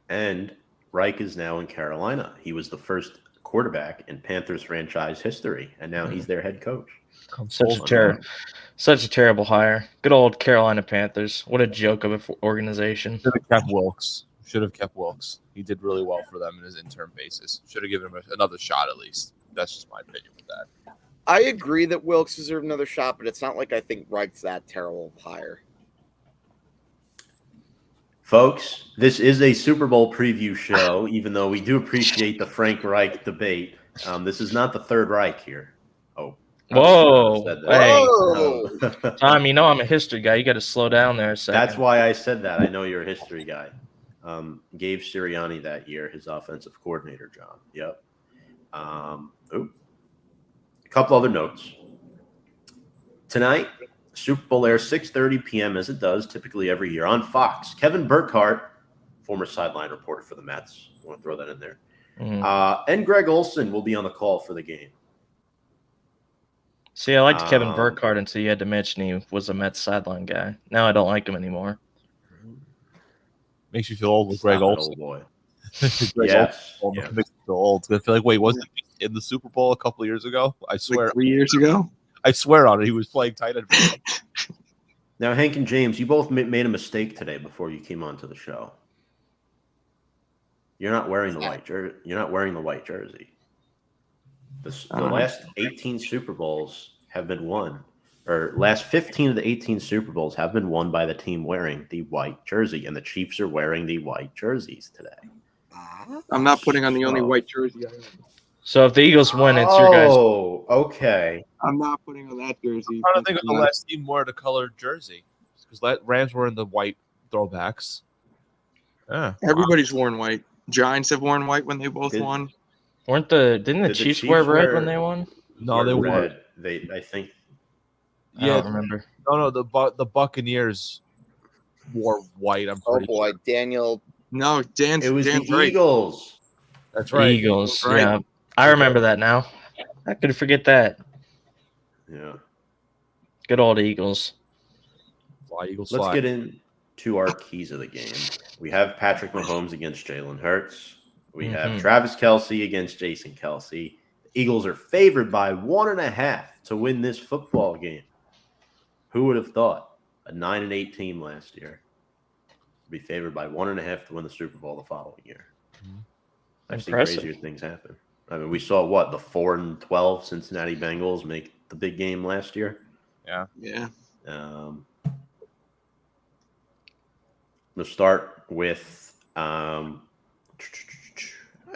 And Reich is now in Carolina. He was the first quarterback in Panthers franchise history, and now he's their head coach. Such a terrible hire. Good old Carolina Panthers. What a joke of an organization. Should have kept Wilkes. He did really well for them in his interim basis. Should have given him another shot at least. That's just my opinion with that. I agree that Wilkes deserved another shot, but it's not like I think Reich's that terrible hire. Folks, this is a Super Bowl preview show, even though we do appreciate the Frank Reich debate. This is not the Third Reich here. Oh. Whoa. Whoa. Tom, you know I'm a history guy. You got to slow down there a second. That's why I said that. I know you're a history guy. Gave Sirianni that year his offensive coordinator job. Yep. A couple other notes. Tonight, Super Bowl airs 6:30 p.m. as it does typically every year on Fox. Kevin Burkhardt, former sideline reporter for the Mets, I want to throw that in there, and Greg Olson will be on the call for the game. See, I liked Kevin Burkhardt until you had to mention he was a Mets sideline guy. Now I don't like him anymore. Makes you feel old with Greg Olson. Old boy. Yes. Makes you feel old. I feel like, wait, wasn't he in the Super Bowl a couple of years ago? I swear. Like 3 years ago? I swear on it. He was playing tight end. Now, Hank and James, you both made a mistake today before you came onto the show. You're not wearing the white jersey. You're not wearing the white jersey. The last 18 Super Bowls have been won, or last 15 of the 18 Super Bowls have been won by the team wearing the white jersey, and the Chiefs are wearing the white jerseys today. I'm not putting on the only white jersey I have. So if the Eagles win, it's your guys. Oh, okay. I'm not putting on that jersey. I'm trying to think of the last team wore the colored jersey because Rams were in the white throwbacks. Yeah, Everybody's worn white. Giants have worn white when they both won. Didn't the Chiefs wear red when they won? No, they wore red. I think. I don't remember. No, the Buccaneers wore white. I'm pretty boy, sure. Daniel. No, It was Dan's the right. Eagles. That's right. Eagles. Right. Yeah, I remember that now. I could forget that. Yeah. Good old Eagles. Fly, Eagles, Let's fly. get into our keys of the game. We have Patrick Mahomes against Jalen Hurts. We have Travis Kelce against Jason Kelce. The Eagles are favored by 1.5 to win this football game. Who would have thought a 9-8 team last year would be favored by 1.5 to win the Super Bowl the following year? I've seen crazier things happen. I mean, we saw the 4-12 Cincinnati Bengals make the big game last year. Yeah. Yeah. Let's start with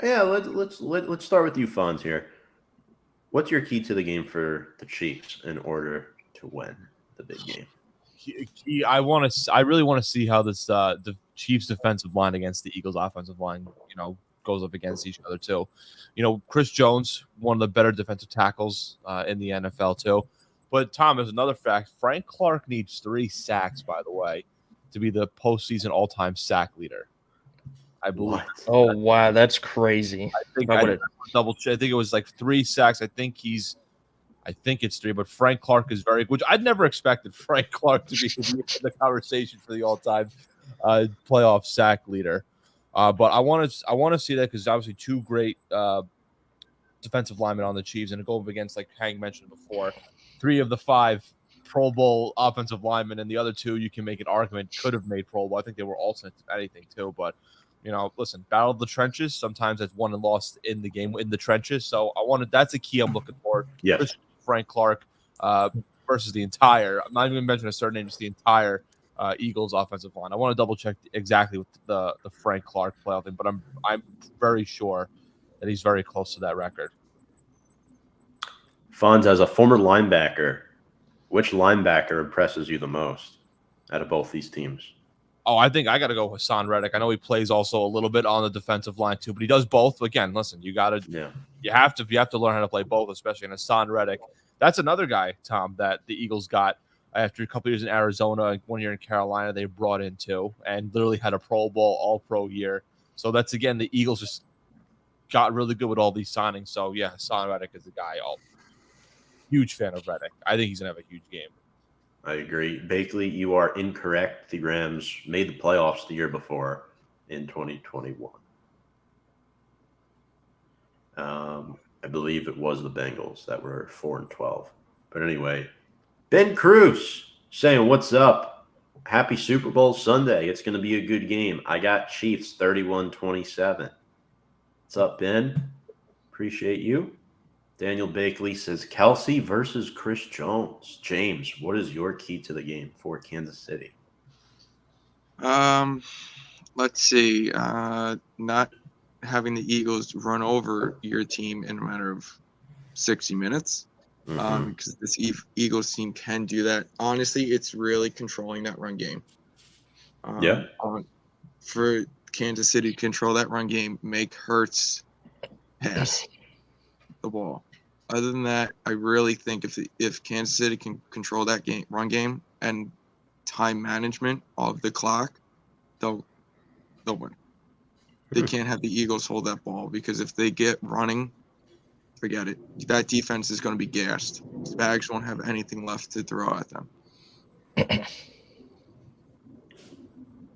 let's start with you, Fonz here. What's your key to the game for the Chiefs in order to win the big game? I really want to see how this the Chiefs defensive line against the Eagles offensive line, goes up against each other too. Chris Jones, one of the better defensive tackles in the NFL too. But Tom, there's another fact. Frank Clark needs 3 sacks, by the way, to be the postseason all-time sack leader. I believe. What? Oh wow, that's crazy. I think double check. I think it was like 3 sacks. I think it's 3, but Frank Clark is very, which I'd never expected Frank Clark to be in the conversation for the all-time playoff sack leader. But I want to see that because obviously 2 great defensive linemen on the Chiefs, and to go up against, like Hank mentioned before, 3 of the 5 Pro Bowl offensive linemen, and the other 2 you can make an argument could have made Pro Bowl. I think they were alternates, if anything, too. But listen, battle of the trenches. Sometimes it's won and lost in the game in the trenches. So that's a key I'm looking for. Yes. Frank Clark versus the entire. I'm not even mentioning a certain name, just the entire Eagles offensive line. I want to double check exactly with the Frank Clark playoff thing, but I'm very sure that he's very close to that record. Fonz, as a former linebacker, which linebacker impresses you the most out of both these teams? Oh, I think I got to go with Hassan Reddick. I know he plays also a little bit on the defensive line too, but he does both. Again, listen, you have to learn how to play both, especially in Hassan Reddick. That's another guy, Tom, that the Eagles got after a couple years in Arizona, 1 year in Carolina. They brought in too, and literally had a Pro Bowl, All-Pro year. So that's again the Eagles just got really good with all these signings. So yeah, Hassan Reddick is the guy. Huge fan of Reddick. I think he's gonna have a huge game. I agree. Bakley, you are incorrect. The Rams made the playoffs the year before in 2021. I believe it was the Bengals that were 4-12. But anyway, Ben Cruz saying, "What's up? Happy Super Bowl Sunday. It's going to be a good game. I got Chiefs 31-27. What's up, Ben? Appreciate you." Daniel Bakley says, "Kelsey versus Chris Jones." James, what is your key to the game for Kansas City? Let's see. Not having the Eagles run over your team in a matter of 60 minutes. Because this Eagles team can do that. Honestly, it's really controlling that run game. For Kansas City to control that run game, make Hurts pass the ball. Other than that, I really think if Kansas City can control that run game and time management of the clock, they'll win. They can't have the Eagles hold that ball, because if they get running, forget it. That defense is going to be gassed. Spags won't have anything left to throw at them.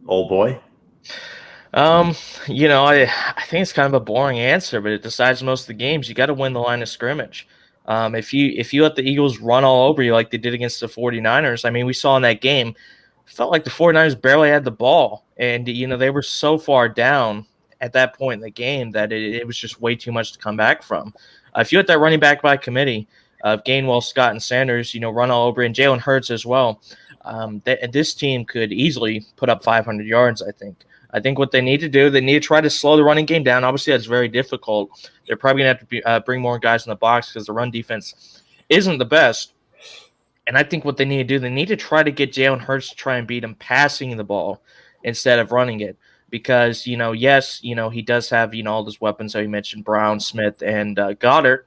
Old boy? I think it's kind of a boring answer, but it decides most of the games. You got to win the line of scrimmage. If you let the Eagles run all over you like they did against the 49ers, I mean, we saw in that game, it felt like the 49ers barely had the ball. And, they were so far down at that point in the game that it was just way too much to come back from. If you let that running back by committee of Gainwell, Scott, and Sanders, run all over, and Jalen Hurts as well, this team could easily put up 500 yards, I think. I think what they need to do, they need to try to slow the running game down. Obviously, that's very difficult. They're probably going to have to bring more guys in the box because the run defense isn't the best. And I think what they need to do, they need to try to get Jalen Hurts to try and beat him passing the ball instead of running it. Because, he does have, all those weapons that you mentioned, Brown, Smith, and Goddard.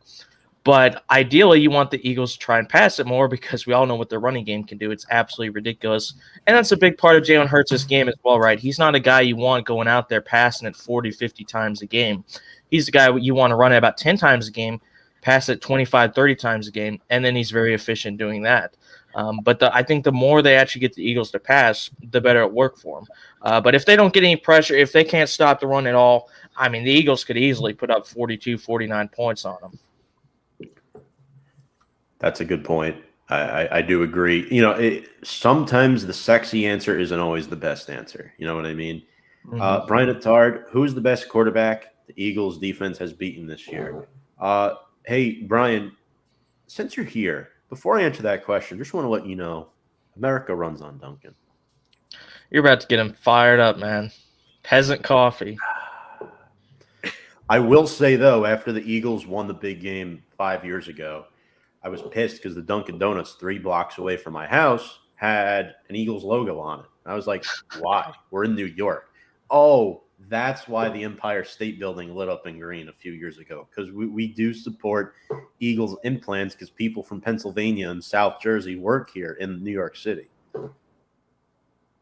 But ideally, you want the Eagles to try and pass it more, because we all know what their running game can do. It's absolutely ridiculous. And that's a big part of Jalen Hurts' game as well, right? He's not a guy you want going out there passing it 40, 50 times a game. He's the guy you want to run it about 10 times a game, pass it 25, 30 times a game, and then he's very efficient doing that. But I think the more they actually get the Eagles to pass, the better it works for them. But if they don't get any pressure, if they can't stop the run at all, I mean, the Eagles could easily put up 42, 49 points on them. That's a good point. I do agree. Sometimes the sexy answer isn't always the best answer. You know what I mean? Mm-hmm. Brian Attard, who's the best quarterback the Eagles defense has beaten this year? Hey, Brian, since you're here, before I answer that question, just want to let you know America runs on Duncan. You're about to get him fired up, man. Peasant coffee. I will say, though, after the Eagles won the big game 5 years ago, I was pissed because the Dunkin' Donuts 3 blocks away from my house had an Eagles logo on it. I was like, why? We're in New York. Oh, that's why the Empire State Building lit up in green a few years ago, because we do support Eagles implants because people from Pennsylvania and South Jersey work here in New York City.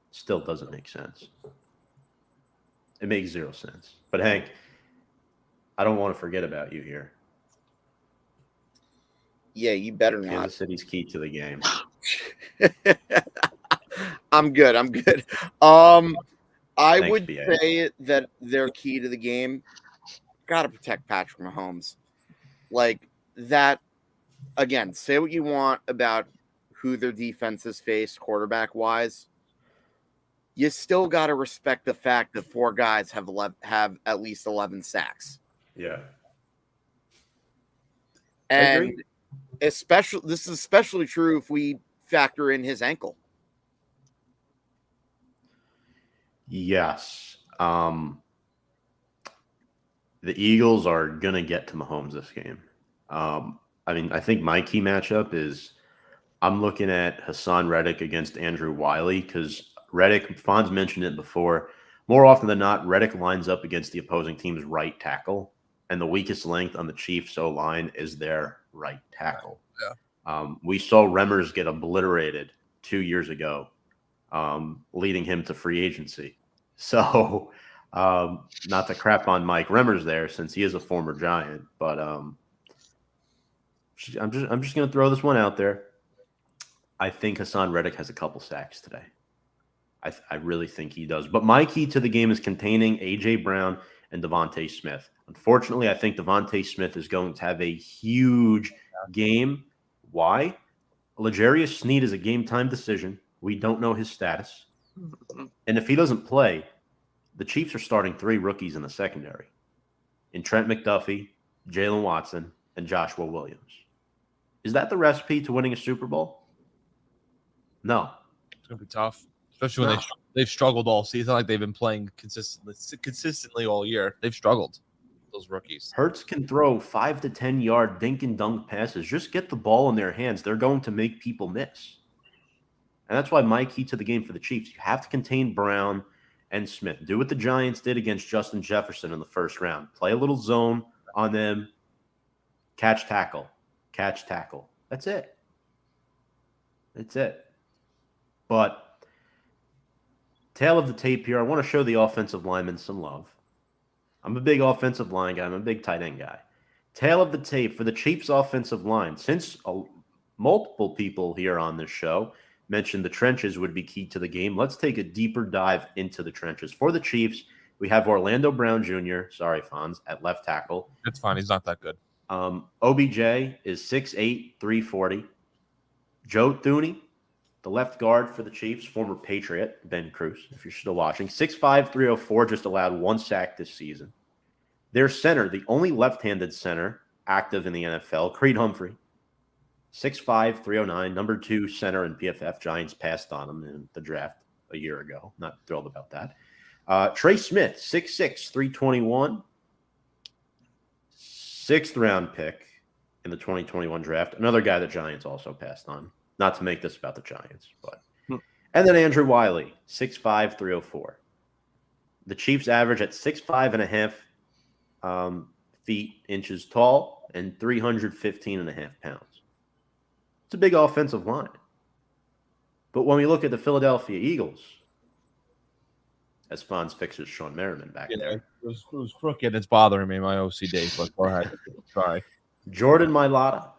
Still doesn't make sense. It makes zero sense. But Hank, I don't want to forget about you here. Yeah, you better not. Kansas City's key to the game. I'm good. I Thanks, would BA. say that their key to the game, got to protect Patrick Mahomes. Like that, again, say what you want about who their defense has faced quarterback-wise. You still got to respect the fact that 4 guys have at least 11 sacks. Yeah. And this is especially true if we factor in his ankle. Yes. The Eagles are going to get to Mahomes this game. I think my key matchup is I'm looking at Hassan Reddick against Andrew Wiley because Reddick, Fonz mentioned it before, more often than not, Reddick lines up against the opposing team's right tackle, and the weakest length on the Chiefs O-line is their right tackle. Yeah. We saw Remmers get obliterated 2 years ago, leading him to free agency. So, not to crap on Mike Remmers there, since he is a former Giant, but I'm just going to throw this one out there. I think Hassan Reddick has a couple sacks today. I really think he does. But my key to the game is containing A.J. Brown and Devontae Smith. Unfortunately, I think Devontae Smith is going to have a huge game. Why? L'Jarius Sneed is a game-time decision. We don't know his status. And if he doesn't play, the Chiefs are starting 3 rookies in the secondary in Trent McDuffie, Jalen Watson, and Joshua Williams. Is that the recipe to winning a Super Bowl? No. It's going to be tough, especially when they've struggled all season. Like they've been playing consistently all year. They've struggled, those rookies. Hurts can throw 5 to 10 yard dink and dunk passes. Just get the ball in their hands. They're going to make people miss. And that's why my key to the game for the Chiefs, you have to contain Brown and Smith. Do what the Giants did against Justin Jefferson in the first round. Play a little zone on them. Catch, tackle. Catch, tackle. That's it. That's it. But tail of the tape here, I want to show the offensive linemen some love. I'm a big offensive line guy. I'm a big tight end guy. Tail of the tape for the Chiefs' offensive line. Since multiple people here on this show mentioned the trenches would be key to the game, let's take a deeper dive into the trenches. For the Chiefs, we have Orlando Brown Jr., sorry, Fonz, at left tackle. It's fine. He's not that good. OBJ is 6'8", 340. Joe Thuney, the left guard for the Chiefs, former Patriot, Ben Cruz, if you're still watching, 6'5", 304, just allowed 1 sack this season. Their center, the only left-handed center active in the NFL, Creed Humphrey, 6'5", 309, number 2 center in PFF. Giants passed on him in the draft a year ago. Not thrilled about that. Trey Smith, 6'6", 321, 6th round pick in the 2021 draft. Another guy the Giants also passed on. Not to make this about the Giants, but and then Andrew Wiley, 6'5", 304. The Chiefs average at 6'5.5" feet, inches tall, and 315.5 pounds. It's a big offensive line. But when we look at the Philadelphia Eagles, as Fonz fixes Sean Merriman back there. It was crooked. It's bothering me, my OCD, but go ahead. Sorry. Jordan Mailata,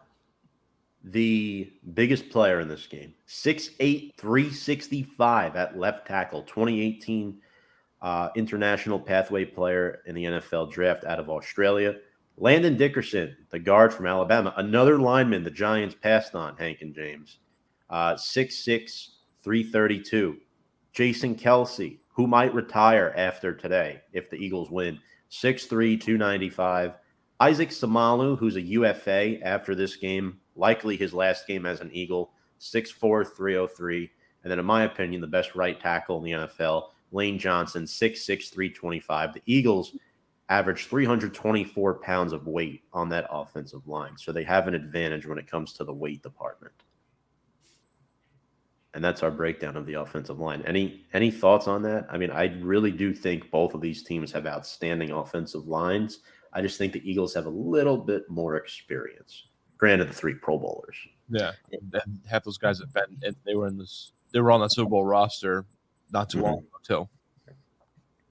the biggest player in this game, 6'8", 365 at left tackle, 2018 international pathway player in the NFL draft out of Australia. Landon Dickerson, the guard from Alabama, another lineman the Giants passed on, Hank and James, 6'6", 332. Jason Kelsey, who might retire after today if the Eagles win, 6'3", 295. Isaac Samalu, who's a UFA after this game, likely his last game as an Eagle, 6'4", 303. And then, in my opinion, the best right tackle in the NFL, Lane Johnson, 6'6", 325. The Eagles average 324 pounds of weight on that offensive line. So they have an advantage when it comes to the weight department. And that's our breakdown of the offensive line. Any thoughts on that? I mean, I really do think both of these teams have outstanding offensive lines. I just think the Eagles have a little bit more experience. Granted, the 3 Pro Bowlers. Yeah, and half those guys have been, and they were on the Super Bowl roster not too long ago too.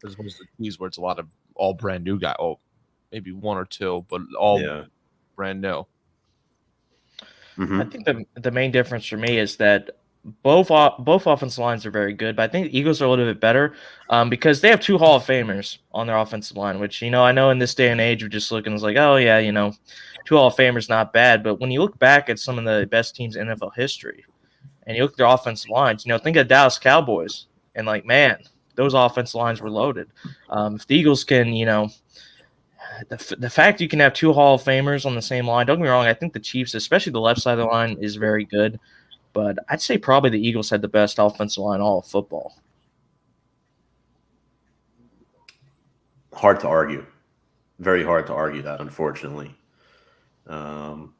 As opposed to these, where it's a lot of all brand new guys. Oh, maybe 1 or 2, but all brand new. I think the main difference for me is that both offensive lines are very good, but I think the Eagles are a little bit better because they have 2 Hall of Famers on their offensive line, which, I know in this day and age, we're just looking as like, oh, yeah, 2 Hall of Famers, not bad. But when you look back at some of the best teams in NFL history and you look at their offensive lines, think of the Dallas Cowboys and like, man, those offensive lines were loaded. If the Eagles can, the fact you can have 2 Hall of Famers on the same line, don't get me wrong, I think the Chiefs, especially the left side of the line, is very good. But I'd say probably the Eagles had the best offensive line all of football. Hard to argue. Very hard to argue that, unfortunately. Going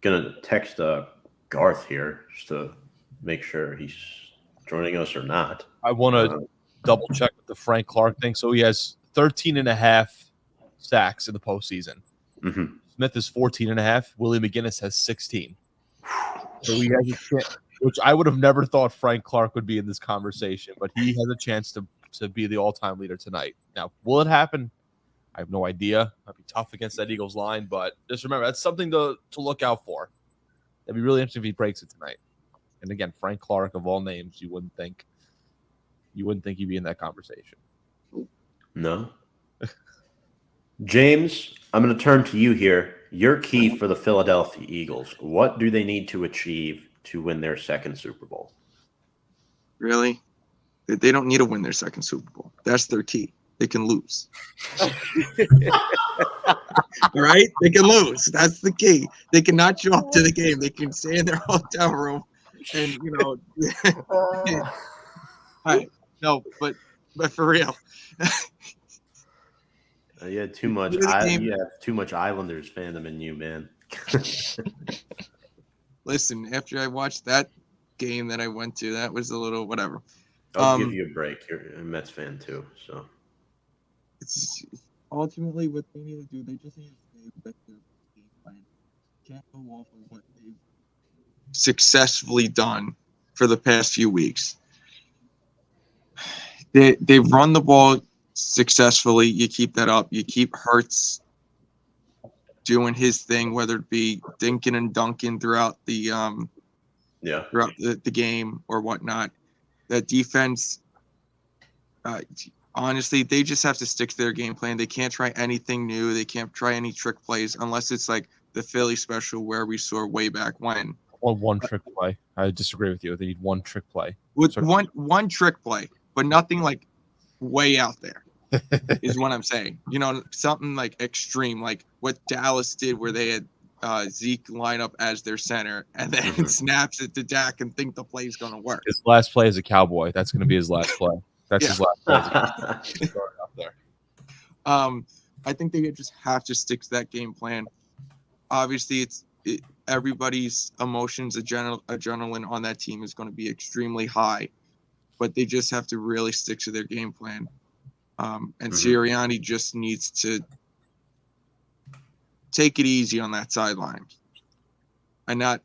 to text Garth here just to make sure he's joining us or not. I want to double check with the Frank Clark thing. So he has 13.5 sacks in the postseason. Mm-hmm. Smith is 14.5. Willie McGinnis has 16. So he has a chance, which I would have never thought Frank Clark would be in this conversation, but he has a chance to be the all-time leader tonight. Now, will it happen? I have no idea. Might be tough against that Eagles line, but just remember, that's something to look out for. It'd be really interesting if he breaks it tonight. And again, Frank Clark, of all names, you wouldn't think he'd be in that conversation. No. James, I'm going to turn to you here. Your key for the Philadelphia Eagles. What do they need to achieve to win their second Super Bowl? Really? They don't need to win their second Super Bowl. That's their key. They can lose. Right? They can lose. That's the key. They cannot show up to the game. They can stay in their hotel room and, all right. No, but for real. You had too much. Too much Islanders fandom in you, man. Listen, after I watched that game that I went to, that was a little whatever. I'll give you a break. You're a Mets fan too, so. It's ultimately what they need to do. They just need to stay with their game plan. Can't go off of what they've successfully done for the past few weeks. They've run the ball successfully. You keep that up. You keep Hurts doing his thing, whether it be dinking and dunking throughout the throughout the game or whatnot. That defense, honestly, they just have to stick to their game plan. They can't try anything new. They can't try any trick plays unless it's like the Philly special where we saw way back when. Or one trick play. I disagree with you. They need one trick play. With one trick play, but nothing like way out there is what I'm saying. Something like extreme, like what Dallas did where they had Zeke line up as their center and then snaps it to Dak and think the play's going to work. His last play as a Cowboy. That's going to be his last play. That's his last play. Up there. I think they just have to stick to that game plan. Obviously, everybody's emotions, adrenaline on that team is going to be extremely high, but they just have to really stick to their game plan. And Sirianni just needs to take it easy on that sideline and not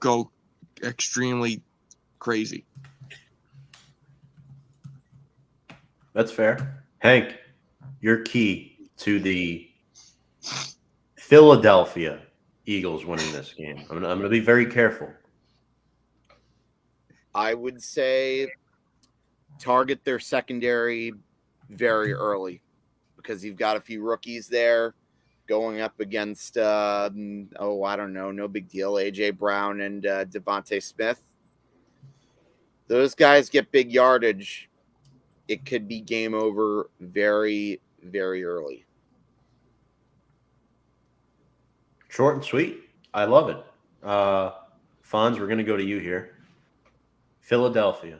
go extremely crazy. That's fair. Hank, your key to the Philadelphia Eagles winning this game. I'm going to be very careful. I would say target their secondary very early because you've got a few rookies there going up against, I don't know, no big deal, A.J. Brown and Devontae Smith. Those guys get big yardage. It could be game over very, very early. Short and sweet. I love it. Fonz, we're going to go to you here. Philadelphia.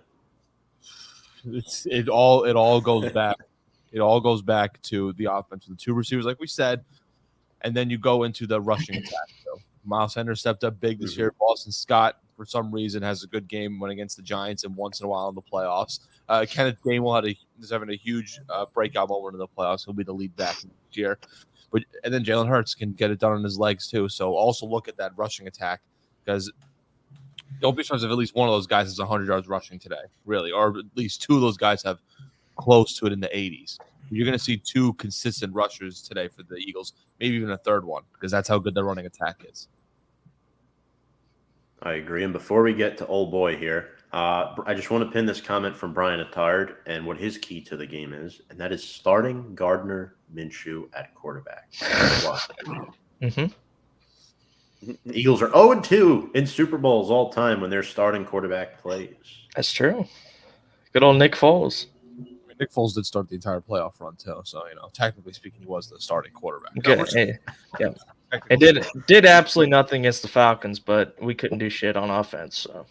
It all goes back. It all goes back to the offense, the two receivers, like we said, and then you go into the rushing attack. So Miles Sanders stepped up big this year. Boston Scott, for some reason, has a good game when against the Giants and once in a while in the playoffs. Kenneth Gainwell is having a huge breakout moment in the playoffs. He'll be the lead back next year. And then Jalen Hurts can get it done on his legs too. So also look at that rushing attack, because don't be surprised if at least one of those guys has 100 yards rushing today, really, or at least two of those guys have close to it in the 80s. You're going to see two consistent rushers today for the Eagles, maybe even a third one, because that's how good their running attack is. I agree. And before we get to old boy here, I just want to pin this comment from Brian Attard and what his key to the game is, and that is starting Gardner Minshew at quarterback. Mm-hmm. The Eagles are 0-2 in Super Bowls all time when they're starting quarterback plays. That's true. Good old Nick Foles. Nick Foles did start the entire playoff run too, so technically speaking, he was the starting quarterback. It did absolutely nothing against the Falcons, but we couldn't do shit on offense. So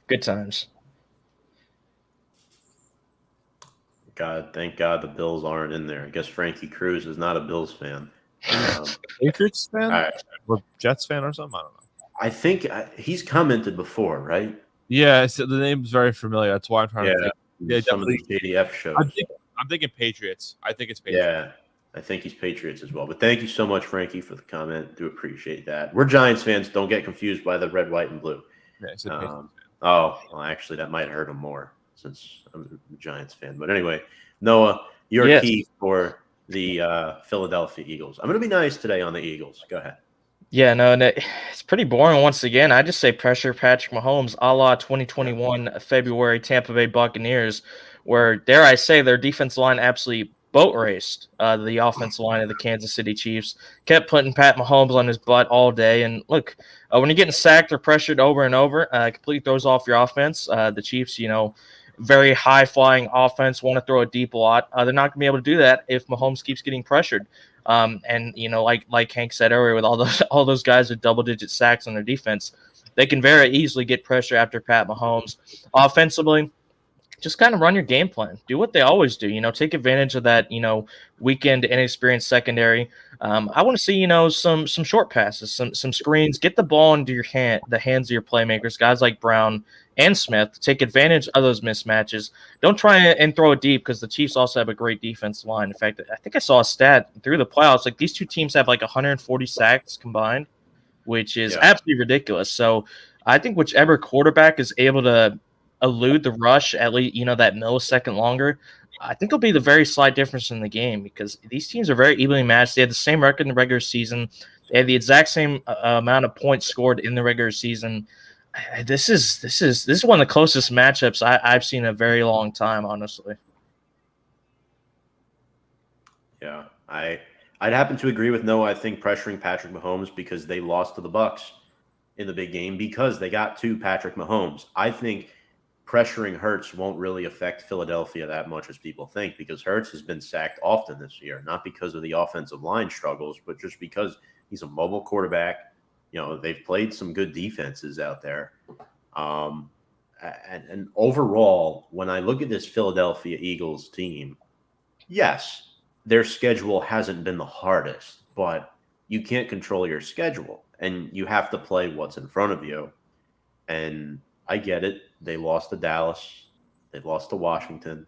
good times. Thank God the Bills aren't in there. I guess Frankie Cruz is not a Bills fan. Patriots fan or Jets fan or something? I don't know. I think he's commented before, right? Yeah, the name's very familiar. That's why I'm trying to think. Yeah, some of the JDF shows. I'm thinking Patriots. I think it's Patriots. Yeah, I think he's Patriots as well. But thank you so much, Frankie, for the comment. Do appreciate that. We're Giants fans. Don't get confused by the red, white, and blue. Yeah, well, actually, that might hurt him more since I'm a Giants fan. But anyway, Noah, you're key for the Philadelphia Eagles. I'm going to be nice today on the Eagles. Go ahead. Yeah, no, it's pretty boring once again. I just say pressure Patrick Mahomes a la 2021 February Tampa Bay Buccaneers, where, dare I say, their defense line absolutely boat raced the offensive line of the Kansas City Chiefs, kept putting Pat Mahomes on his butt all day. And look, when you're getting sacked or pressured over and over, completely throws off your offense. The Chiefs, very high-flying offense, want to throw a deep lot. They're not going to be able to do that if Mahomes keeps getting pressured. And like Hank said earlier, with all those guys with double-digit sacks on their defense, they can very easily get pressure after Pat Mahomes. Offensively, just kind of run your game plan. Do what they always do. Take advantage of that, weakened, inexperienced secondary. I want to see, some short passes, some screens. Get the ball into the hands of your playmakers, guys like Brown and Smith. Take advantage of those mismatches. Don't try and throw it deep, because the Chiefs also have a great defensive line. In fact, I think I saw a stat through the playoffs. Like, these two teams have like 140 sacks combined, which is absolutely ridiculous. So I think whichever quarterback is able to elude the rush at least, that millisecond longer, I think it'll be the very slight difference in the game, because these teams are very evenly matched. They had the same record in the regular season. They had the exact same amount of points scored in the regular season. This is one of the closest matchups I've seen in a very long time, honestly. Yeah, I'd happen to agree with Noah. I think pressuring Patrick Mahomes, because they lost to the Bucs in the big game because they got to Patrick Mahomes. I think pressuring Hurts won't really affect Philadelphia that much as people think, because Hurts has been sacked often this year, not because of the offensive line struggles, but just because he's a mobile quarterback. They've played some good defenses out there. And overall, when I look at this Philadelphia Eagles team, yes, their schedule hasn't been the hardest, but you can't control your schedule, and you have to play what's in front of you. And I get it. They lost to Dallas, they lost to Washington,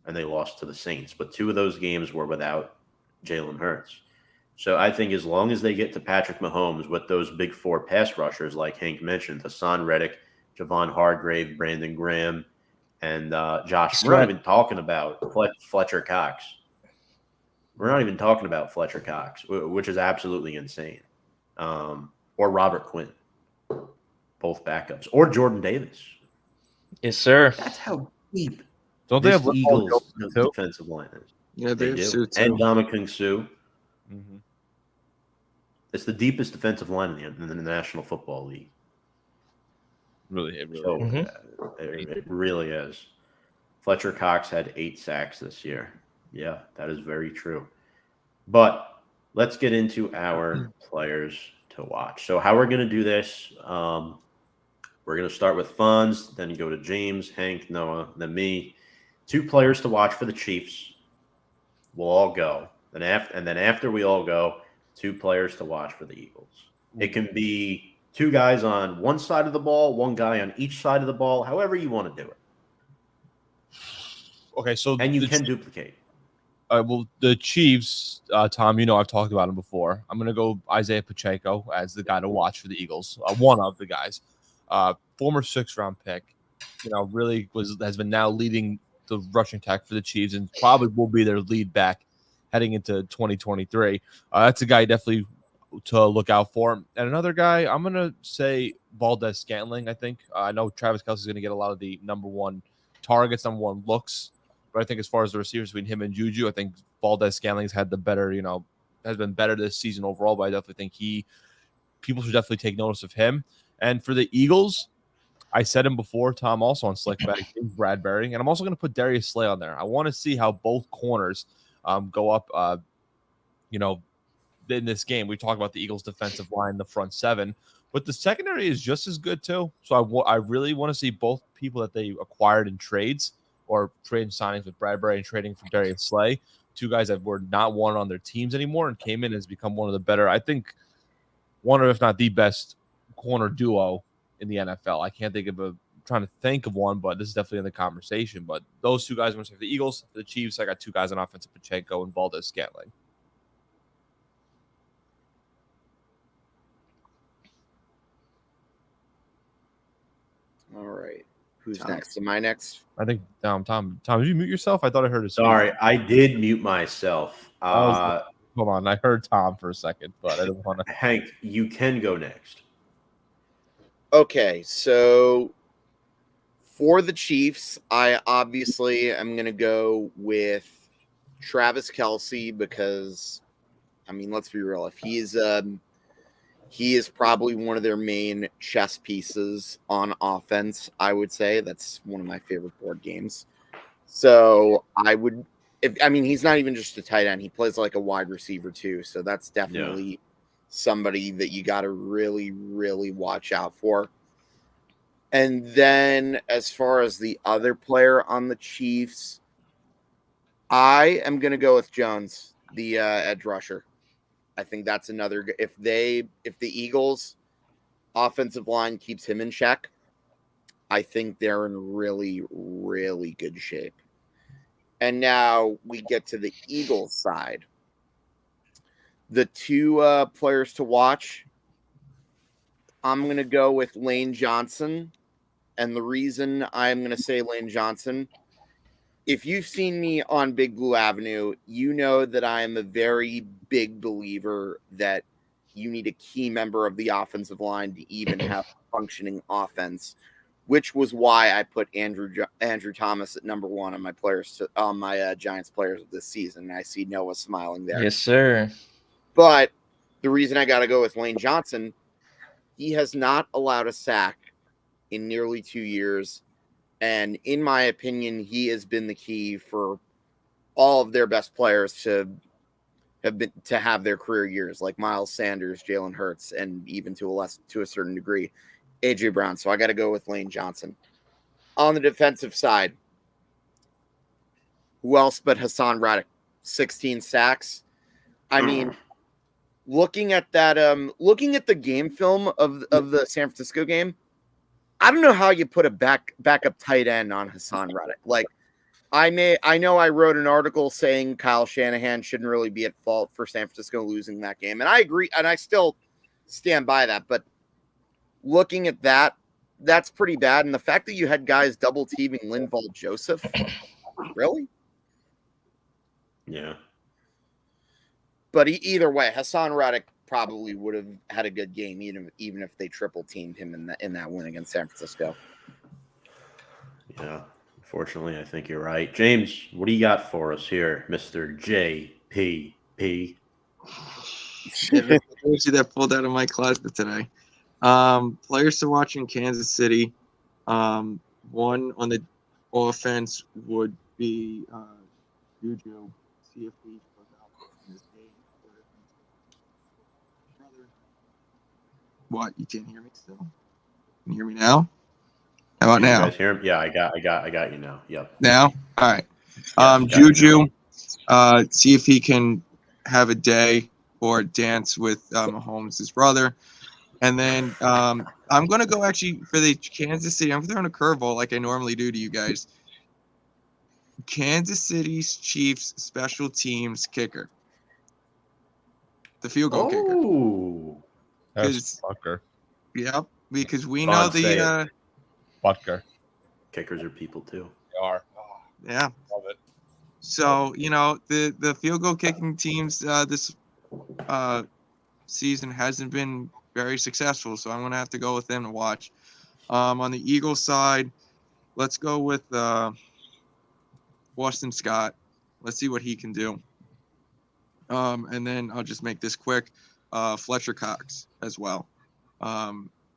and they lost to the Saints. But two of those games were without Jalen Hurts. So I think as long as they get to Patrick Mahomes with those big four pass rushers, like Hank mentioned, Hassan Reddick, Javon Hargrave, Brandon Graham, and Josh, we're not even talking about Fletcher Cox. We're not even talking about Fletcher Cox, which is absolutely insane. Or Robert Quinn, both backups, or Jordan Davis. Yes, sir. That's how deep don't they have Eagles defensive line is. Yeah, they do. Suh, and Ndamukong Suh. Mm-hmm. It's the deepest defensive line in the National Football League. It really is. Fletcher Cox had 8 sacks this year. Yeah, that is very true. But let's get into our players to watch. So how we're going to do this, We're going to start with Fonz, then go to James, Hank, Noah, then me. 2 players to watch for the Chiefs. We'll all go. Then after we all go, 2 players to watch for the Eagles. It can be 2 guys on one side of the ball, 1 guy on each side of the ball, however you want to do it. Okay, so and you can duplicate. Well, the Chiefs, Tom, I've talked about him before. I'm going to go Isaiah Pacheco as the guy to watch for the Eagles. One of the guys, former 6th-round pick, really has been now leading the rushing attack for the Chiefs and probably will be their lead back heading into 2023. That's a guy definitely to look out for. And another guy, I'm going to say Valdez Scantling, I think. I know Travis Kelce is going to get a lot of the number 1 targets, number 1 looks. But I think as far as the receivers between him and Juju, I think Valdez Scantling's had the better, has been better this season overall. But I definitely think people should definitely take notice of him. And for the Eagles, I said him before, Tom, also on Slickback, James Bradbury. And I'm also going to put Darius Slay on there. I want to see how both corners go up, in this game. We talk about the Eagles' defensive line, the front 7. But the secondary is just as good, too. So I really want to see both people that they acquired in trades or trading signings with Bradbury and trading for Darius Slay, 2 guys that were not wanted on their teams anymore and came in and has become one of the better, I think, one of, if not the best corner duo in the NFL. I can't think of trying to think of one, but this is definitely in the conversation. But those 2 guys, I'm going to say for the Eagles, for the Chiefs, I got 2 guys on offense, Pacheco and Valdez Scantling. All right. Who's next? Am I next? I think Tom, did you mute yourself? I thought I heard a Sorry, I did mute myself. Hold on, I heard Tom for a second, but I didn't want to. Hank, you can go next. Okay, so for the Chiefs, I obviously am going to go with Travis Kelce because, let's be real. If he is probably one of their main chess pieces on offense, I would say. That's one of my favorite board games. So he's not even just a tight end. He plays like a wide receiver too. So that's definitely somebody that you got to really, really watch out for. And then as far as the other player on the Chiefs, I am going to go with Jones, the edge rusher. I think that's another. If the Eagles offensive line keeps him in check, I think they're in really, really good shape. And now we get to the Eagles side. The 2 players to watch, I'm going to go with Lane Johnson. And the reason I'm going to say Lane Johnson, if you've seen me on Big Blue Avenue, you know that I am a very big believer that you need a key member of the offensive line to even have a functioning offense, which was why I put Andrew Thomas at number 1 on my Giants players of this season. I see Noah smiling there. Yes, sir. But the reason I got to go with Lane Johnson, he has not allowed a sack in nearly 2 years. And in my opinion, he has been the key for all of their best players to have their career years, like Miles Sanders, Jalen Hurts, and even to a certain degree, AJ Brown. So I got to go with Lane Johnson. On the defensive side, who else but Hassan Reddick? 16 sacks. Looking at that, looking at the game film of the San Francisco game, I don't know how you put a backup tight end on Hassan Reddick. Like, I know I wrote an article saying Kyle Shanahan shouldn't really be at fault for San Francisco losing that game. And I agree, and I still stand by that. But looking at that, that's pretty bad. And the fact that you had guys double teaming Linval Joseph, really? Yeah. But either way, Hassan Reddick probably would have had a good game, even if they triple teamed him in that win against San Francisco. Yeah, unfortunately, I think you're right. James, what do you got for us here, Mr. JPP? Shit, that pulled out of my closet today. Players to watch in Kansas City. One on the offense would be Juju. See if he goes out in this game. What? You can't hear me still? Can you hear me now? How about Can you now? guys hear him? Yeah, I got you now. Yep. Now? All right. Yes, got you now. Juju, see if he can have a day or dance with Mahomes, his brother. And then I'm going to go actually for the Kansas City. I'm throwing a curveball like I normally do to you guys. Kansas City's Chiefs special teams kicker. The field goal kicker. Oh, That's Butker. Yep, because we Come know on, say it. Butker. Kickers are people too. They are. yeah. Love it. So, the field goal kicking teams this season hasn't been very successful, so I'm going to have to go with them to watch. On the Eagles side, let's go with Boston Scott. Let's see what he can do. And then I'll just make this quick. Fletcher Cox as well.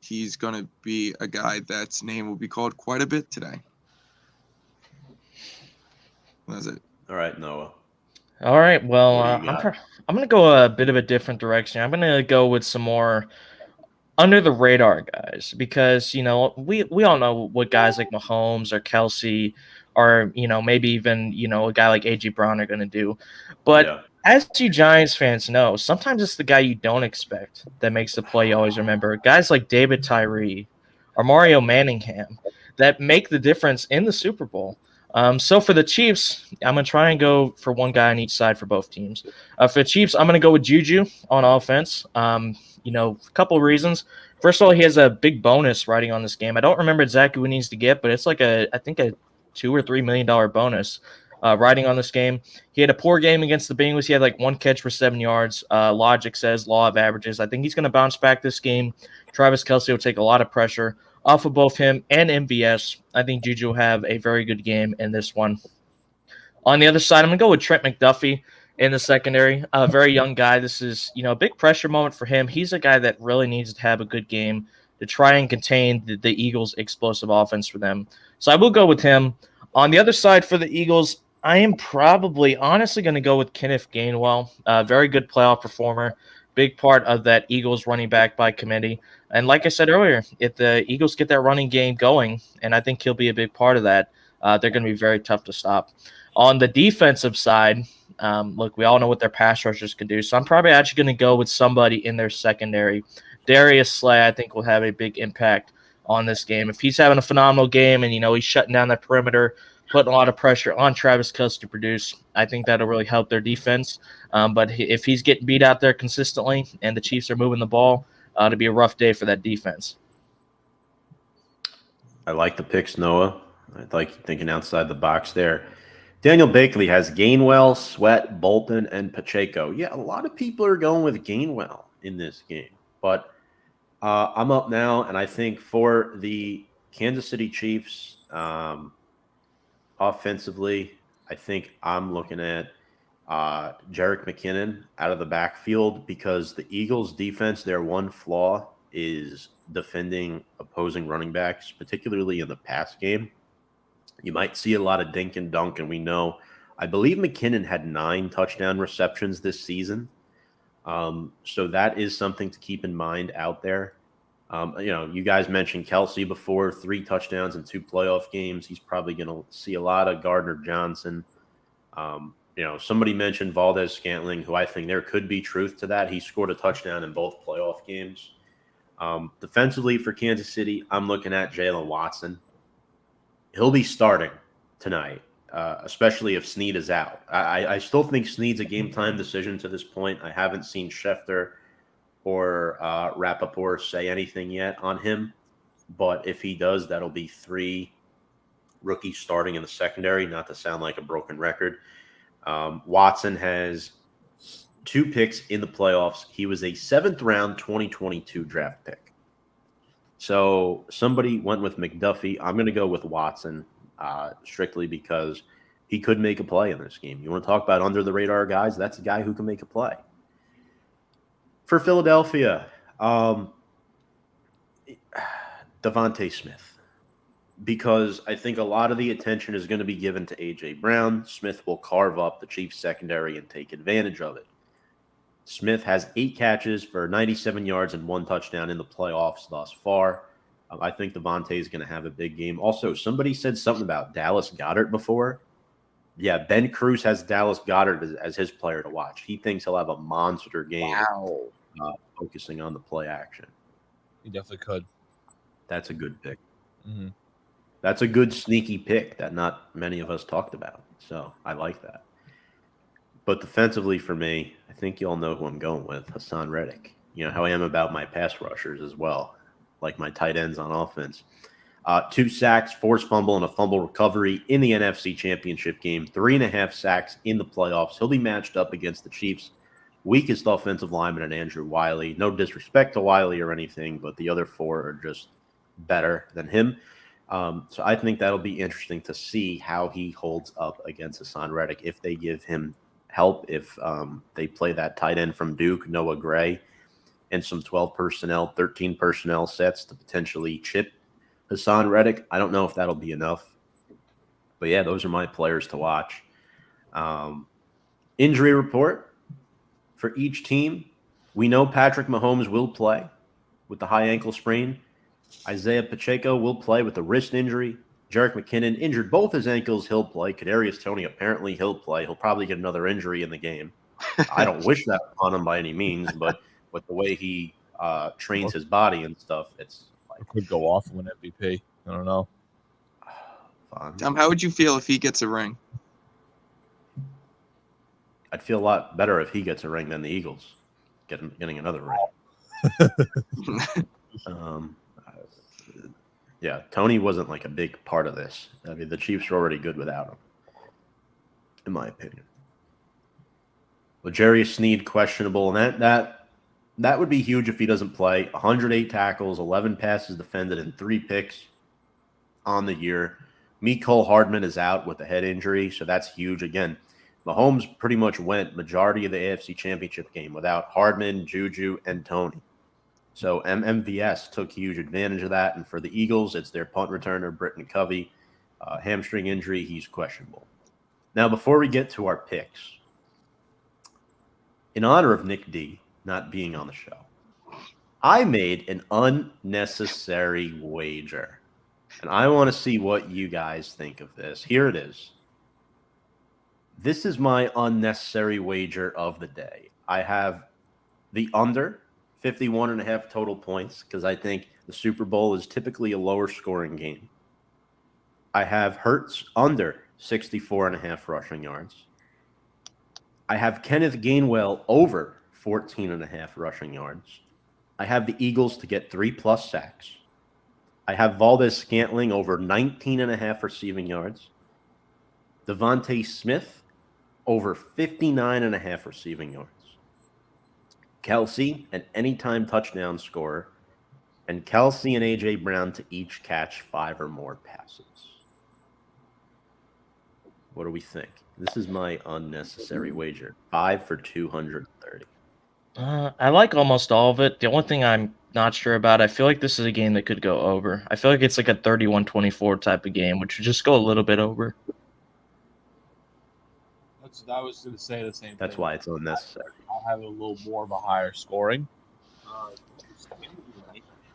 He's going to be a guy that's name will be called quite a bit today. That's it. All right, Noah. All right. Well, What do you I'm got? I'm gonna go a bit of a different direction. I'm gonna go with some more under the radar guys because we all know what guys like Mahomes or Kelsey or maybe even a guy like AJ Brown are gonna do, but Yeah. as you Giants fans know, sometimes it's the guy you don't expect that makes the play you always remember. Guys like David Tyree or Mario Manningham that make the difference in the Super Bowl. So for the Chiefs, I'm going to try and go for one guy on each side for both teams. For the Chiefs, I'm going to go with Juju on offense. A couple of reasons. First of all, he has a big bonus riding on this game. I don't remember exactly what he needs to get, but it's like I think a $2 or $3 million bonus riding on this game. He had a poor game against the Bengals. He had like 1 catch for 7 yards. Logic says law of averages. I think he's going to bounce back this game. Travis Kelce will take a lot of pressure off of both him and MVS. I think Juju will have a very good game in this one. On the other side, I'm going to go with Trent McDuffie in the secondary. A very young guy. This is, a big pressure moment for him. He's a guy that really needs to have a good game to try and contain the Eagles' explosive offense for them. So I will go with him. On the other side for the Eagles, I am probably honestly going to go with Kenneth Gainwell. Very good playoff performer. Big part of that Eagles running back by committee. And like I said earlier, if the Eagles get that running game going, and I think he'll be a big part of that, they're going to be very tough to stop. On the defensive side, look, we all know what their pass rushers can do. So I'm probably actually going to go with somebody in their secondary. Darius Slay, I think, will have a big impact on this game. If he's having a phenomenal game and, he's shutting down that perimeter, putting a lot of pressure on Travis Kelce to produce, I think that'll really help their defense. But if he's getting beat out there consistently and the Chiefs are moving the ball, it'll be a rough day for that defense. I like the picks, Noah. I like you thinking outside the box there. Daniel Bakley has Gainwell, Sweat, Bolton, and Pacheco. Yeah, a lot of people are going with Gainwell in this game. But I'm up now, and I think for the Kansas City Chiefs, offensively, I think I'm looking at Jerick McKinnon out of the backfield because the Eagles' defense, their one flaw is defending opposing running backs, particularly in the pass game. You might see a lot of dink and dunk, and we know, I believe McKinnon had 9 touchdown receptions this season. So that is something to keep in mind out there. You guys mentioned Kelsey before, 3 touchdowns in 2 playoff games. He's probably going to see a lot of Gardner Johnson. Somebody mentioned Valdez Scantling, who I think there could be truth to that. He scored a touchdown in both playoff games. Defensively for Kansas City, I'm looking at Jalen Watson. He'll be starting tonight, especially if Snead is out. I still think Snead's a game-time decision to this point. I haven't seen Schefter or Rappaport say anything yet on him. But if he does, that'll be 3 rookies starting in the secondary, not to sound like a broken record. Watson has 2 picks in the playoffs. He was a 7th-round 2022 draft pick. So somebody went with McDuffie. I'm going to go with Watson strictly because he could make a play in this game. You want to talk about under-the-radar guys? That's a guy who can make a play. For Philadelphia, Devontae Smith, because I think a lot of the attention is going to be given to A.J. Brown. Smith will carve up the Chiefs secondary and take advantage of it. Smith has 8 catches for 97 yards and 1 touchdown in the playoffs thus far. I think Devontae is going to have a big game. Also, somebody said something about Dallas Goedert before. Yeah, Ben Cruz has Dallas Goedert as his player to watch. He thinks he'll have a monster game. Wow. Focusing on the play action. He definitely could. That's a good pick. Mm-hmm. That's a good sneaky pick that not many of us talked about. So I like that. But defensively for me, I think you all know who I'm going with, Hassan Reddick. You know how I am about my pass rushers as well, like my tight ends on offense. 2 sacks, forced fumble, and a fumble recovery in the NFC Championship game. 3.5 sacks in the playoffs. He'll be matched up against the Chiefs' weakest offensive lineman in Andrew Wiley. No disrespect to Wiley or anything, but the other 4 are just better than him. So I think that'll be interesting to see how he holds up against Hassan Reddick if they give him help, if they play that tight end from Duke, Noah Gray, and some 12 personnel, 13 personnel sets to potentially chip Hassan Reddick. I don't know if that'll be enough. But yeah, those are my players to watch. Injury report for each team. We know Patrick Mahomes will play with the high ankle sprain. Isaiah Pacheco will play with the wrist injury. Jerick McKinnon injured both his ankles. He'll play. Kadarius Toney apparently he'll play. He'll probably get another injury in the game. I don't wish that on him by any means, but with the way he trains his body and stuff, it's like, It could go off and win MVP. I don't know. fun. Tom, how would you feel if he gets a ring? I'd feel a lot better if he gets a ring than the Eagles getting another ring. Yeah, Tony wasn't like a big part of this. I mean, the Chiefs are already good without him, in my opinion. L'Jarius Sneed questionable, and that would be huge if he doesn't play. 108 tackles, 11 passes defended, and 3 picks on the year. Mecole Hardman is out with a head injury, so that's huge. Again, Mahomes pretty much went majority of the AFC Championship game without Hardman, Juju, and Tony. So MVS took huge advantage of that. And for the Eagles, it's their punt returner, Britton Covey. Hamstring injury, he's questionable. Now, before we get to our picks, in honor of Nick D not being on the show, I made an unnecessary wager. And I want to see what you guys think of this. Here it is. This is my unnecessary wager of the day. I have the under 51.5 total points because I think the Super Bowl is typically a lower scoring game. I have Hurts under 64.5 rushing yards. I have Kenneth Gainwell over 14.5 rushing yards. I have the Eagles to get 3+ sacks. I have Valdez-Scantling over 19.5 receiving yards. Devontae Smith over 59.5 receiving yards. Kelsey, an anytime touchdown scorer, and Kelsey and A.J. Brown to each catch 5 or more passes. What do we think? This is my unnecessary wager. 5 for 230. I like almost all of it. The only thing I'm not sure about, I feel like this is a game that could go over. I feel like it's like a 31-24 type of game, which would just go a little bit over. I was going to say the same thing. That's why it's unnecessary. I'll have it a little more of a higher scoring.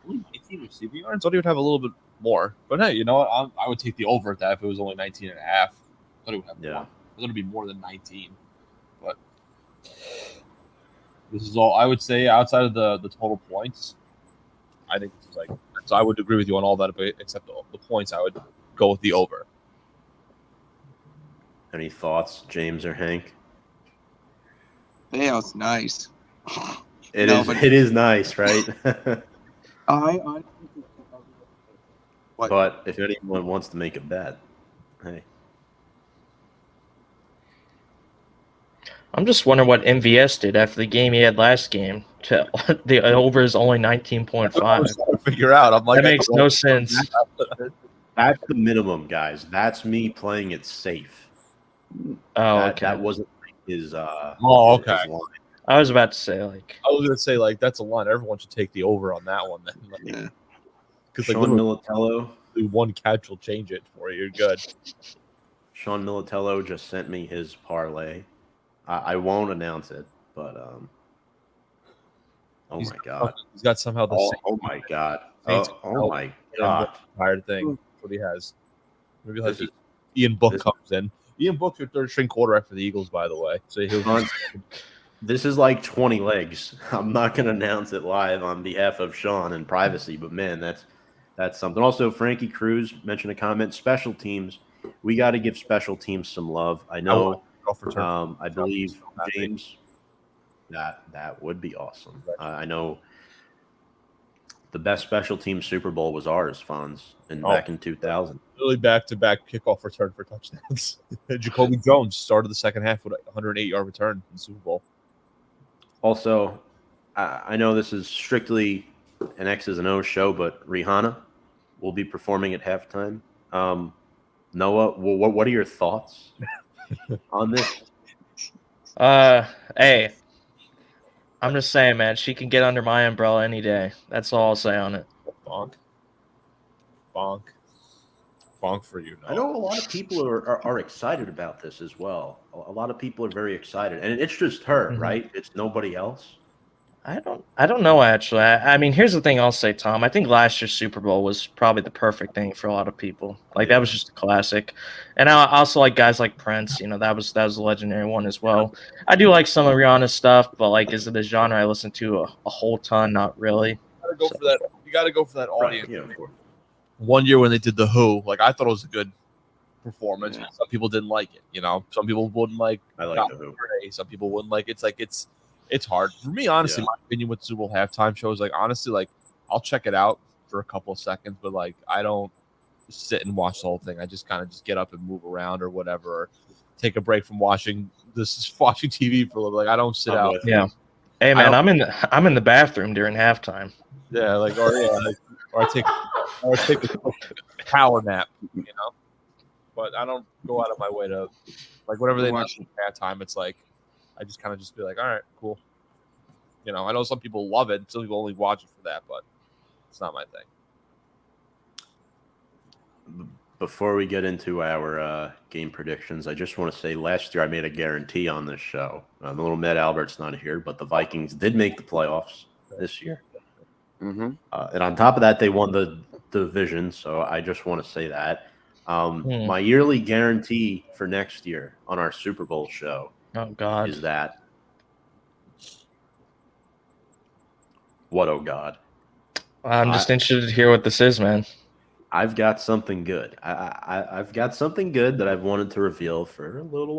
Only 19 receiving yards? I thought he would have a little bit more. But hey, you know what? I would take the over at that if it was only 19.5. I thought he would have more. I thought it would be more than 19. But this is all I would say outside of the total points. I think this is like, so I would agree with you on all that, except the points. I would go with the over. Any thoughts, James or Hank? Payout's nice. It is nice, right? But if anyone wants to make a bet, hey. I'm just wondering what MVS did after the game he had last game. The over is only 19.5. Figure out. I'm like, that makes no sense. That's the minimum, guys. That's me playing it safe. Okay. That wasn't his. Okay. His line. I was about to say I was gonna say that's a line. Everyone should take the over on that one then. Because Sean Militello, one catch will change it for you. You're good. Sean Militello just sent me his parlay. I won't announce it, but oh my god, He's got somehow the same. Oh my god. Saints Oh my God. Entire thing. That's what he has. Maybe like This is- Ian Book this- comes in. Ian Book's your third string quarterback for the Eagles, by the way. So he'll Fonz, this is like 20 legs. I'm not going to announce it live on behalf of Sean and privacy, but man, that's something. Also, Frankie Cruz mentioned a comment. Special teams, we got to give special teams some love. I know. Kickoff return. I believe So happy. James. That would be awesome. I know. The best special team Super Bowl was ours, Fonz, back in 2000. Literally back-to-back kickoff return for touchdowns. Jacoby Jones started the second half with a 108-yard return in the Super Bowl. Also, I know this is strictly an X's and O's show, but Rihanna will be performing at halftime. Noah, what are your thoughts on this? Hey, I'm just saying, man, she can get under my umbrella any day. That's all I'll say on it. Bonk for you. I know a lot of people are excited about this as well. A lot of people are very excited, and it's just her, right? It's nobody else. I don't know, actually. I mean, here's the thing I'll say, Tom. I think last year's Super Bowl was probably the perfect thing for a lot of people. Like, that was just a classic. And I also like guys like Prince. You know, that was a legendary one as well. I do like some of Rihanna's stuff, but, like, is it a genre I listen to a whole ton? Not really. You got to go for that audience. Right, yeah, of course. One year when they did The Who, like, I thought it was a good performance. Yeah. Some people didn't like it, you know. Some people wouldn't like I like The Who. Some people wouldn't like it. It's like it's hard. For me, honestly, Yeah. my opinion with Super Bowl halftime shows, like, honestly, like, I'll check it out for a couple of seconds, but, like, I don't sit and watch the whole thing. I just kind of just get up and move around or whatever, or take a break from watching TV for a little. Like, I don't sit out. Yeah. Hey, man, I'm in the bathroom during halftime. Yeah, like, or I take a power nap, you know. But I don't go out of my way to, like, whatever they watch at time. It's like I just kind of just be like, all right, cool. You know, I know some people love it. Some people only watch it for that, but it's not my thing. Before we get into our game predictions, I just want to say last year I made a guarantee on this show. The little Matt Albert's not here, but the Vikings did make the playoffs this year. Mm-hmm. And on top of that, they won the division. So I just want to say that. My yearly guarantee for next year on our Super Bowl show is that. What, oh God? I'm just interested to hear what this is, man. I've got something good. I've got something good that I've wanted to reveal for a little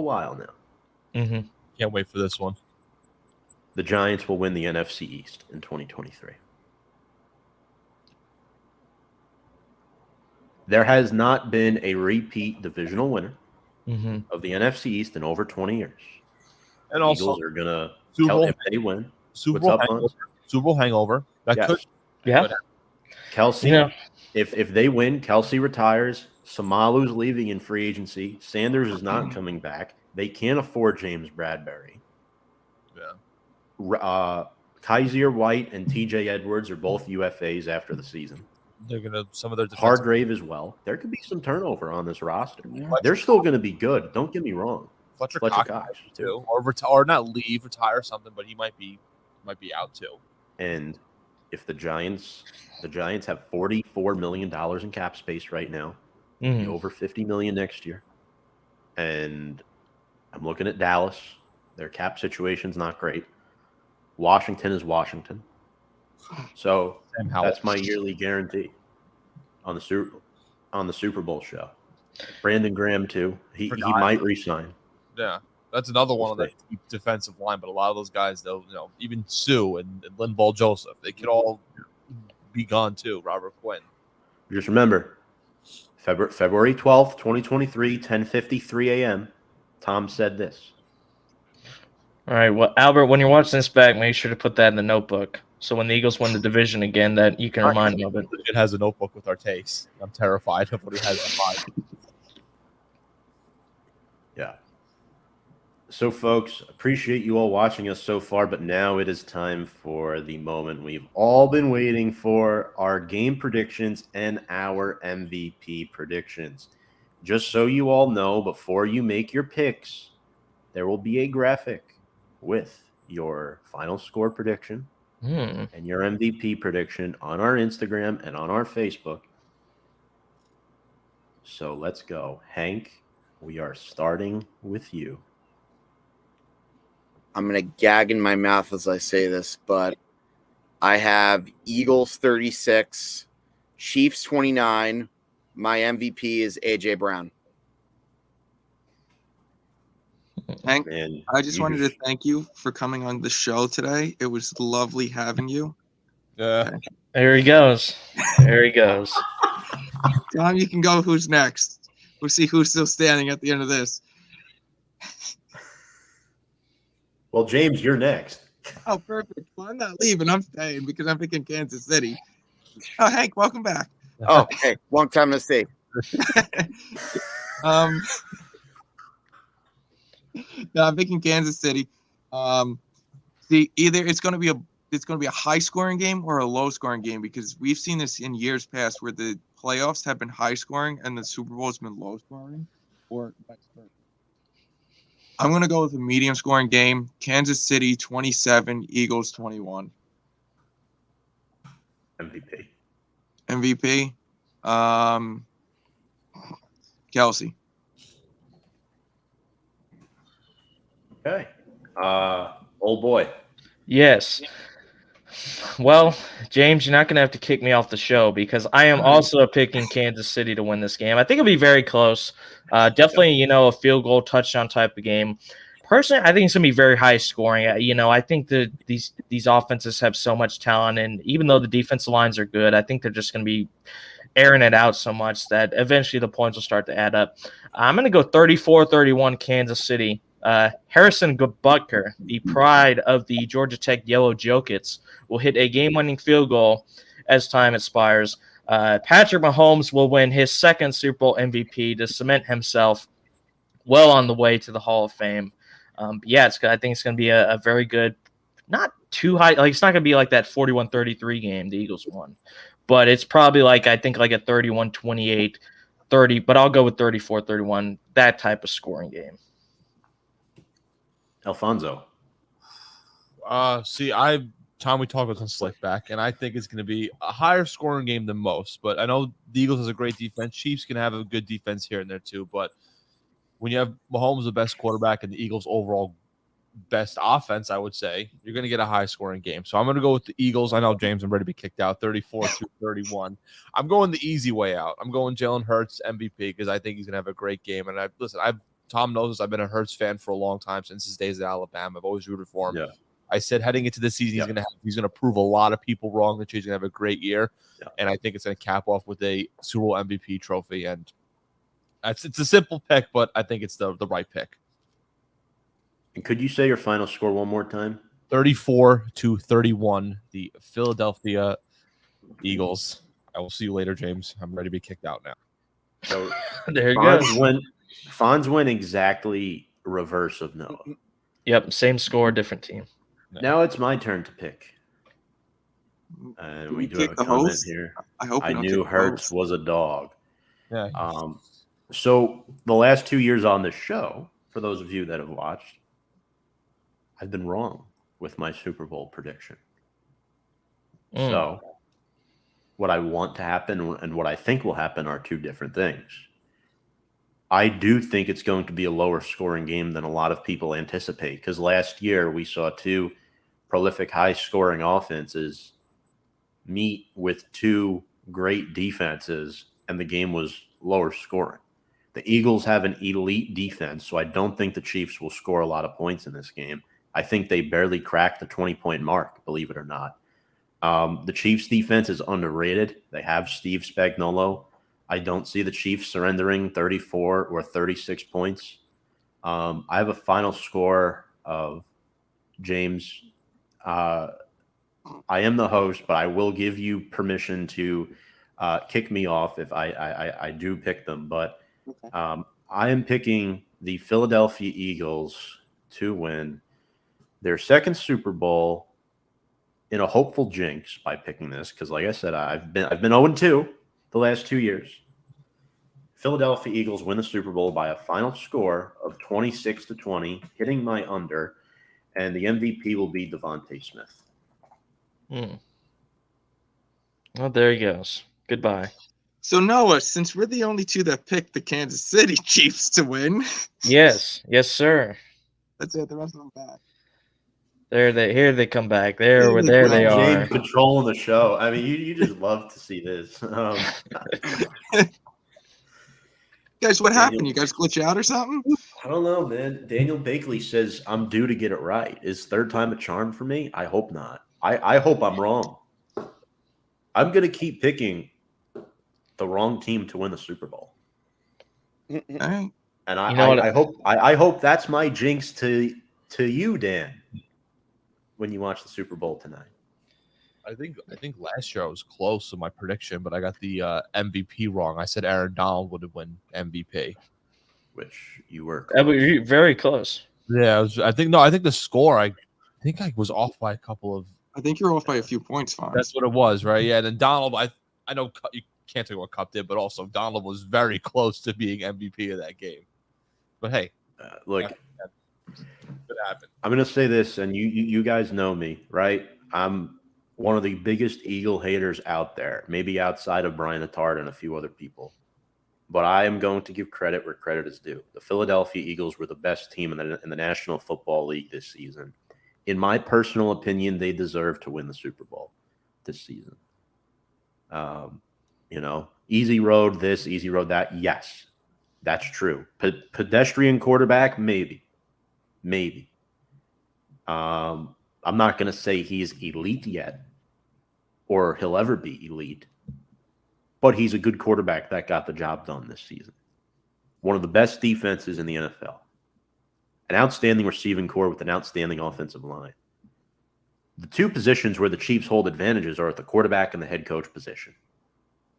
while now. Mm-hmm. Can't wait for this one. The Giants will win the NFC East in 2023. There has not been a repeat divisional winner of the NFC East in over 20 years. And The also, Eagles are gonna Super tell Bowl, if they win. Super What's Bowl up, hangover. Hans? Super Bowl hangover. That Yes. could. Yeah. Kelsey, You know, if they win, Kelsey retires. Samalu's leaving in free agency. Sanders is not coming back. They can't afford James Bradbury. Yeah. Kaiser White and TJ Edwards are both UFAs after the season. They're gonna some of their defense. Hargrave as well. There could be some turnover on this roster. Yeah. They're still going to be good. Don't get me wrong. Fletcher Cox Cox too. too, or not leave, retire or something, but he might be out too. And if the Giants have $44 million in cap space right now, over $50 million next year, and I'm looking at Dallas. Their cap situation's not great. Washington is Washington. So that's my yearly guarantee on the Super Bowl show. Brandon Graham too. He might resign. Yeah, that's another one on that deep defensive line. But a lot of those guys, though, you know, even Sue and Linval Joseph, they could all be gone too. Robert Quinn. Just remember, February 12th, 2023, 10:53 a.m. Tom said this. all right. Well, Albert, when you're watching this back, make sure to put that in the notebook. So when the Eagles win the division again, that you can remind me of it. It has a notebook with our takes. I'm terrified of what he has in mind. Yeah. So, folks, appreciate you all watching us so far, but now it is time for the moment we've all been waiting for, our game predictions and our MVP predictions. Just so you all know, before you make your picks, there will be a graphic with your final score prediction, and your MVP prediction on our Instagram and on our Facebook. So let's go. Hank, we are starting with you. I'm going to gag in my mouth as I say this, but I have Eagles 36, Chiefs 29. My MVP is A.J. Brown. Hank, Man, I just wanted to thank you for coming on the show today. It was lovely having you. Yeah. There he goes. There he goes. Tom, you can go. Who's next? We'll see who's still standing at the end of this. Well, James, you're next. Oh, perfect. Well, I'm not leaving. I'm staying because I'm picking Kansas City. Oh, Hank, welcome back. Oh, hey, long time no see. No, I'm picking Kansas City. See, either it's going to be a high scoring game or a low scoring game, because we've seen this in years past where the playoffs have been high scoring and the Super Bowl has been low scoring, or vice versa. I'm going to go with a medium scoring game. Kansas City 27, Eagles 21. MVP. Kelsey. Okay. Old boy. Yes. Well, James, you're not going to have to kick me off the show because I am also picking Kansas City to win this game. I think it'll be very close. Definitely, a field goal touchdown type of game. Personally, I think it's going to be very high scoring. I think that these offenses have so much talent, and even though the defensive lines are good, I think they're just going to be airing it out so much that eventually the points will start to add up. I'm going to go 34-31 Kansas City. Harrison Butker, the pride of the Georgia Tech Yellow Jokets, will hit a game-winning field goal as time expires. Patrick Mahomes will win his second Super Bowl MVP to cement himself well on the way to the Hall of Fame. I think it's going to be a very good, not too high. Like, it's not going to be like that 41-33 game the Eagles won, but it's probably a 31-28, 30, but I'll go with 34-31, that type of scoring game. Alfonso. Tom, we talked about some slick back, and I think it's going to be a higher scoring game than most. But I know the Eagles has a great defense. Chiefs can have a good defense here and there too. But when you have Mahomes, the best quarterback, and the Eagles' overall best offense, I would say you're going to get a high scoring game. So I'm going to go with the Eagles. I know, James, I'm ready to be kicked out. 34-31. I'm going the easy way out. I'm going Jalen Hurts MVP because I think he's going to have a great game. And Tom knows this. I've been a Hurts fan for a long time since his days at Alabama. I've always rooted for him. Yeah. I said heading into this season, he's going to prove a lot of people wrong that he's going to have a great year. Yeah. And I think it's going to cap off with a Super Bowl MVP trophy. And it's a simple pick, but I think it's the right pick. And could you say your final score one more time? 34-31, the Philadelphia Eagles. I will see you later, James. I'm ready to be kicked out now. So there you go. Fonz went exactly reverse of Noah. Yep, same score, different team. No. Now it's my turn to pick. And we do have a comment host? Here. I knew Hurts was a dog. Yeah. So the last 2 years on the show, for those of you that have watched, I've been wrong with my Super Bowl prediction. So what I want to happen and what I think will happen are two different things. I do think it's going to be a lower scoring game than a lot of people anticipate, because last year we saw two prolific high scoring offenses meet with two great defenses, and the game was lower scoring. The Eagles have an elite defense, so I don't think the Chiefs will score a lot of points in this game. I think they barely cracked the 20-point mark, believe it or not. The Chiefs' defense is underrated. They have Steve Spagnuolo. I don't see the Chiefs surrendering 34 or 36 points. I have a final score of, James, I am the host, but I will give you permission to kick me off if I do pick them. But I am picking the Philadelphia Eagles to win their second Super Bowl in a hopeful jinx by picking this, because like I said, I've been 0-2 the last 2 years. Philadelphia Eagles win the Super Bowl by a final score of 26-20, hitting my under, and the MVP will be Devontae Smith. Well, there he goes. Goodbye. So Noah, since we're the only two that picked the Kansas City Chiefs to win, Yes, sir. let's get the rest of them back. Here they come back. There they they go. are. James controlling the show. I mean, you just love to see this. Guys, what Daniel- happened? You guys glitch out or something? I don't know, man. Daniel Bakley says I'm due to get it right. Is third time a charm for me? I hope not. I hope I'm wrong. I'm gonna keep picking the wrong team to win the Super Bowl, All right. and You know what? I hope that's my jinx to you, Dan, when you watch the Super Bowl tonight. I think last year I was close to my prediction, but I got the MVP wrong. I said Aaron Donald would have won MVP. Which you were That close. was very close. Yeah, I think the score. I think I was off by a couple of. I think you're off by a few points, Fonz. That's what it was, right? Yeah. And then Donald, I know you can't tell you what Cup did, but also Donald was very close to being MVP of that game. But hey, Look, it happened. I'm going to say this, and you guys know me, right? I'm one of the biggest Eagle haters out there, maybe outside of Brian Attard and a few other people. But I am going to give credit where credit is due. The Philadelphia Eagles were the best team in the National Football League this season. In my personal opinion, they deserve to win the Super Bowl this season. Easy road this, easy road that. Yes, that's true. Pedestrian quarterback, maybe. I'm not going to say he's elite yet or he'll ever be elite, but he's a good quarterback that got the job done this season. One of the best defenses in the NFL. An outstanding receiving core with an outstanding offensive line. The two positions where the Chiefs hold advantages are at the quarterback and the head coach position.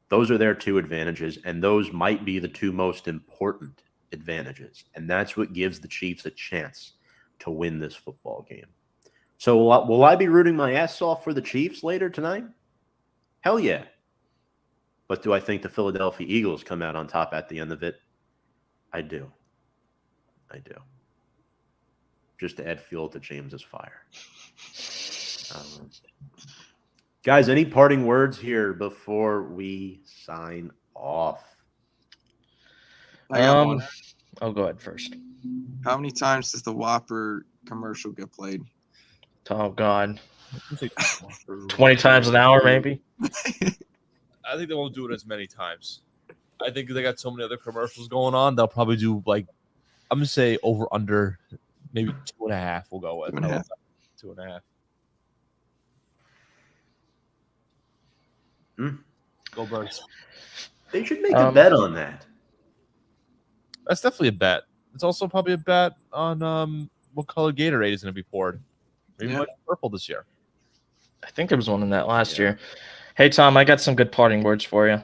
Those are their two advantages, and those might be the two most important advantages. And that's what gives the Chiefs a chance to win this football game. So will I be rooting my ass off for the Chiefs later tonight? Hell yeah. But do I think the Philadelphia Eagles come out on top at the end of it? I do. Just to add fuel to James's fire. Guys, any parting words here before we sign off? I got one. I'll go ahead first. How many times does the Whopper commercial get played? Oh God, 20 times an hour, maybe. I think they won't do it as many times. I think they got so many other commercials going on. They'll probably do I'm gonna say over under maybe 2.5. We'll go with 2.5. 2.5. Go Birds. They should make a bet on that. That's definitely a bet. It's also probably a bet on what color Gatorade is going to be poured. Maybe it might be purple this year. I think there was one in that last year. Hey, Tom, I got some good parting words for you.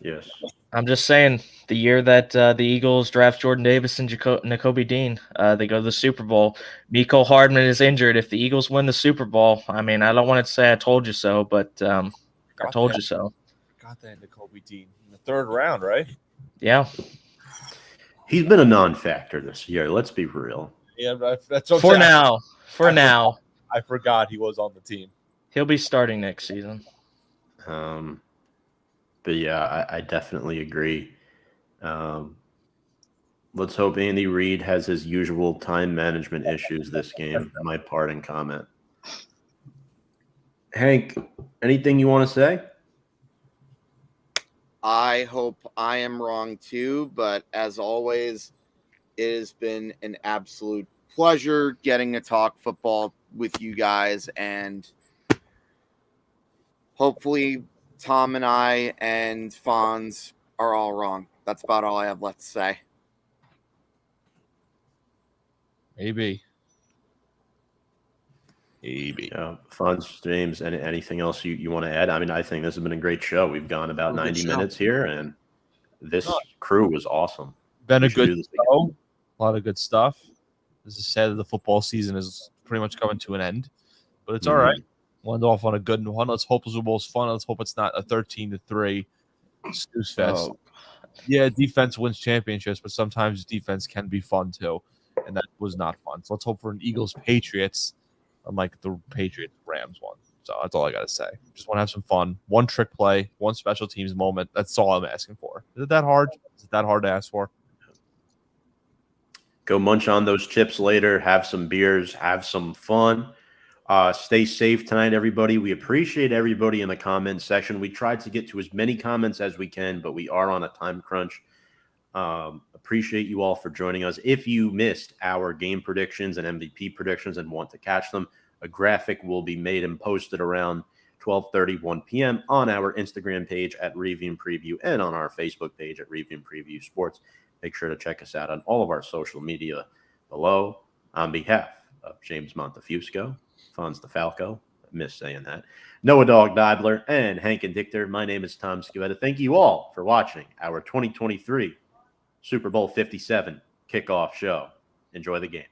Yes. I'm just saying, the year that the Eagles draft Jordan Davis and Nakobe Dean, they go to the Super Bowl. Mecole Hardman is injured. If the Eagles win the Super Bowl, I mean, I don't want to say I told you so, but I told you so. Got that Nakobe Dean in the third round, right? Yeah. He's been a non-factor this year. Let's be real. Yeah, that's what For now. I forgot he was on the team. He'll be starting next season. But yeah, I definitely agree. Let's hope Andy Reid has his usual time management issues this game. My parting comment. Hank, anything you want to say? I hope I am wrong too, but as always, it has been an absolute pleasure getting to talk football with you guys, and hopefully Tom and I and Fonz are all wrong. That's about all I have left to say. Maybe. Fonz, James, anything else you want to add? I mean, I think this has been a great show. We've gone about 90 minutes here, and this crew was awesome. Been a good show. A lot of good stuff. This is sad that the football season is pretty much coming to an end, but it's all right. We'll end off on a good one. Let's hope Super Bowl's fun. Let's hope it's not a 13-3 snooze fest. Yeah, defense wins championships, but sometimes defense can be fun too, and that was not fun. So let's hope for an Eagles-Patriots, unlike the Patriots-Rams one. So that's all I got to say. Just want to have some fun. One trick play, one special teams moment. That's all I'm asking for. Is it that hard? Is it that hard to ask for? Go munch on those chips later. Have some beers. Have some fun. Stay safe tonight, everybody. We appreciate everybody in the comment section. We tried to get to as many comments as we can, but we are on a time crunch. Appreciate you all for joining us. If you missed our game predictions and MVP predictions and want to catch them, a graphic will be made and posted around 12:30, 1 p.m. on our Instagram page at Review and Preview and on our Facebook page at Review and Preview Sports. Make sure to check us out on all of our social media below. On behalf of James Montefusco, Fonz DeFalco, I miss saying that, Noah Dog Dibler, and Hank and Dichter, my name is Tom Scavetta. Thank you all for watching our 2023 Super Bowl 57 kickoff show. Enjoy the game.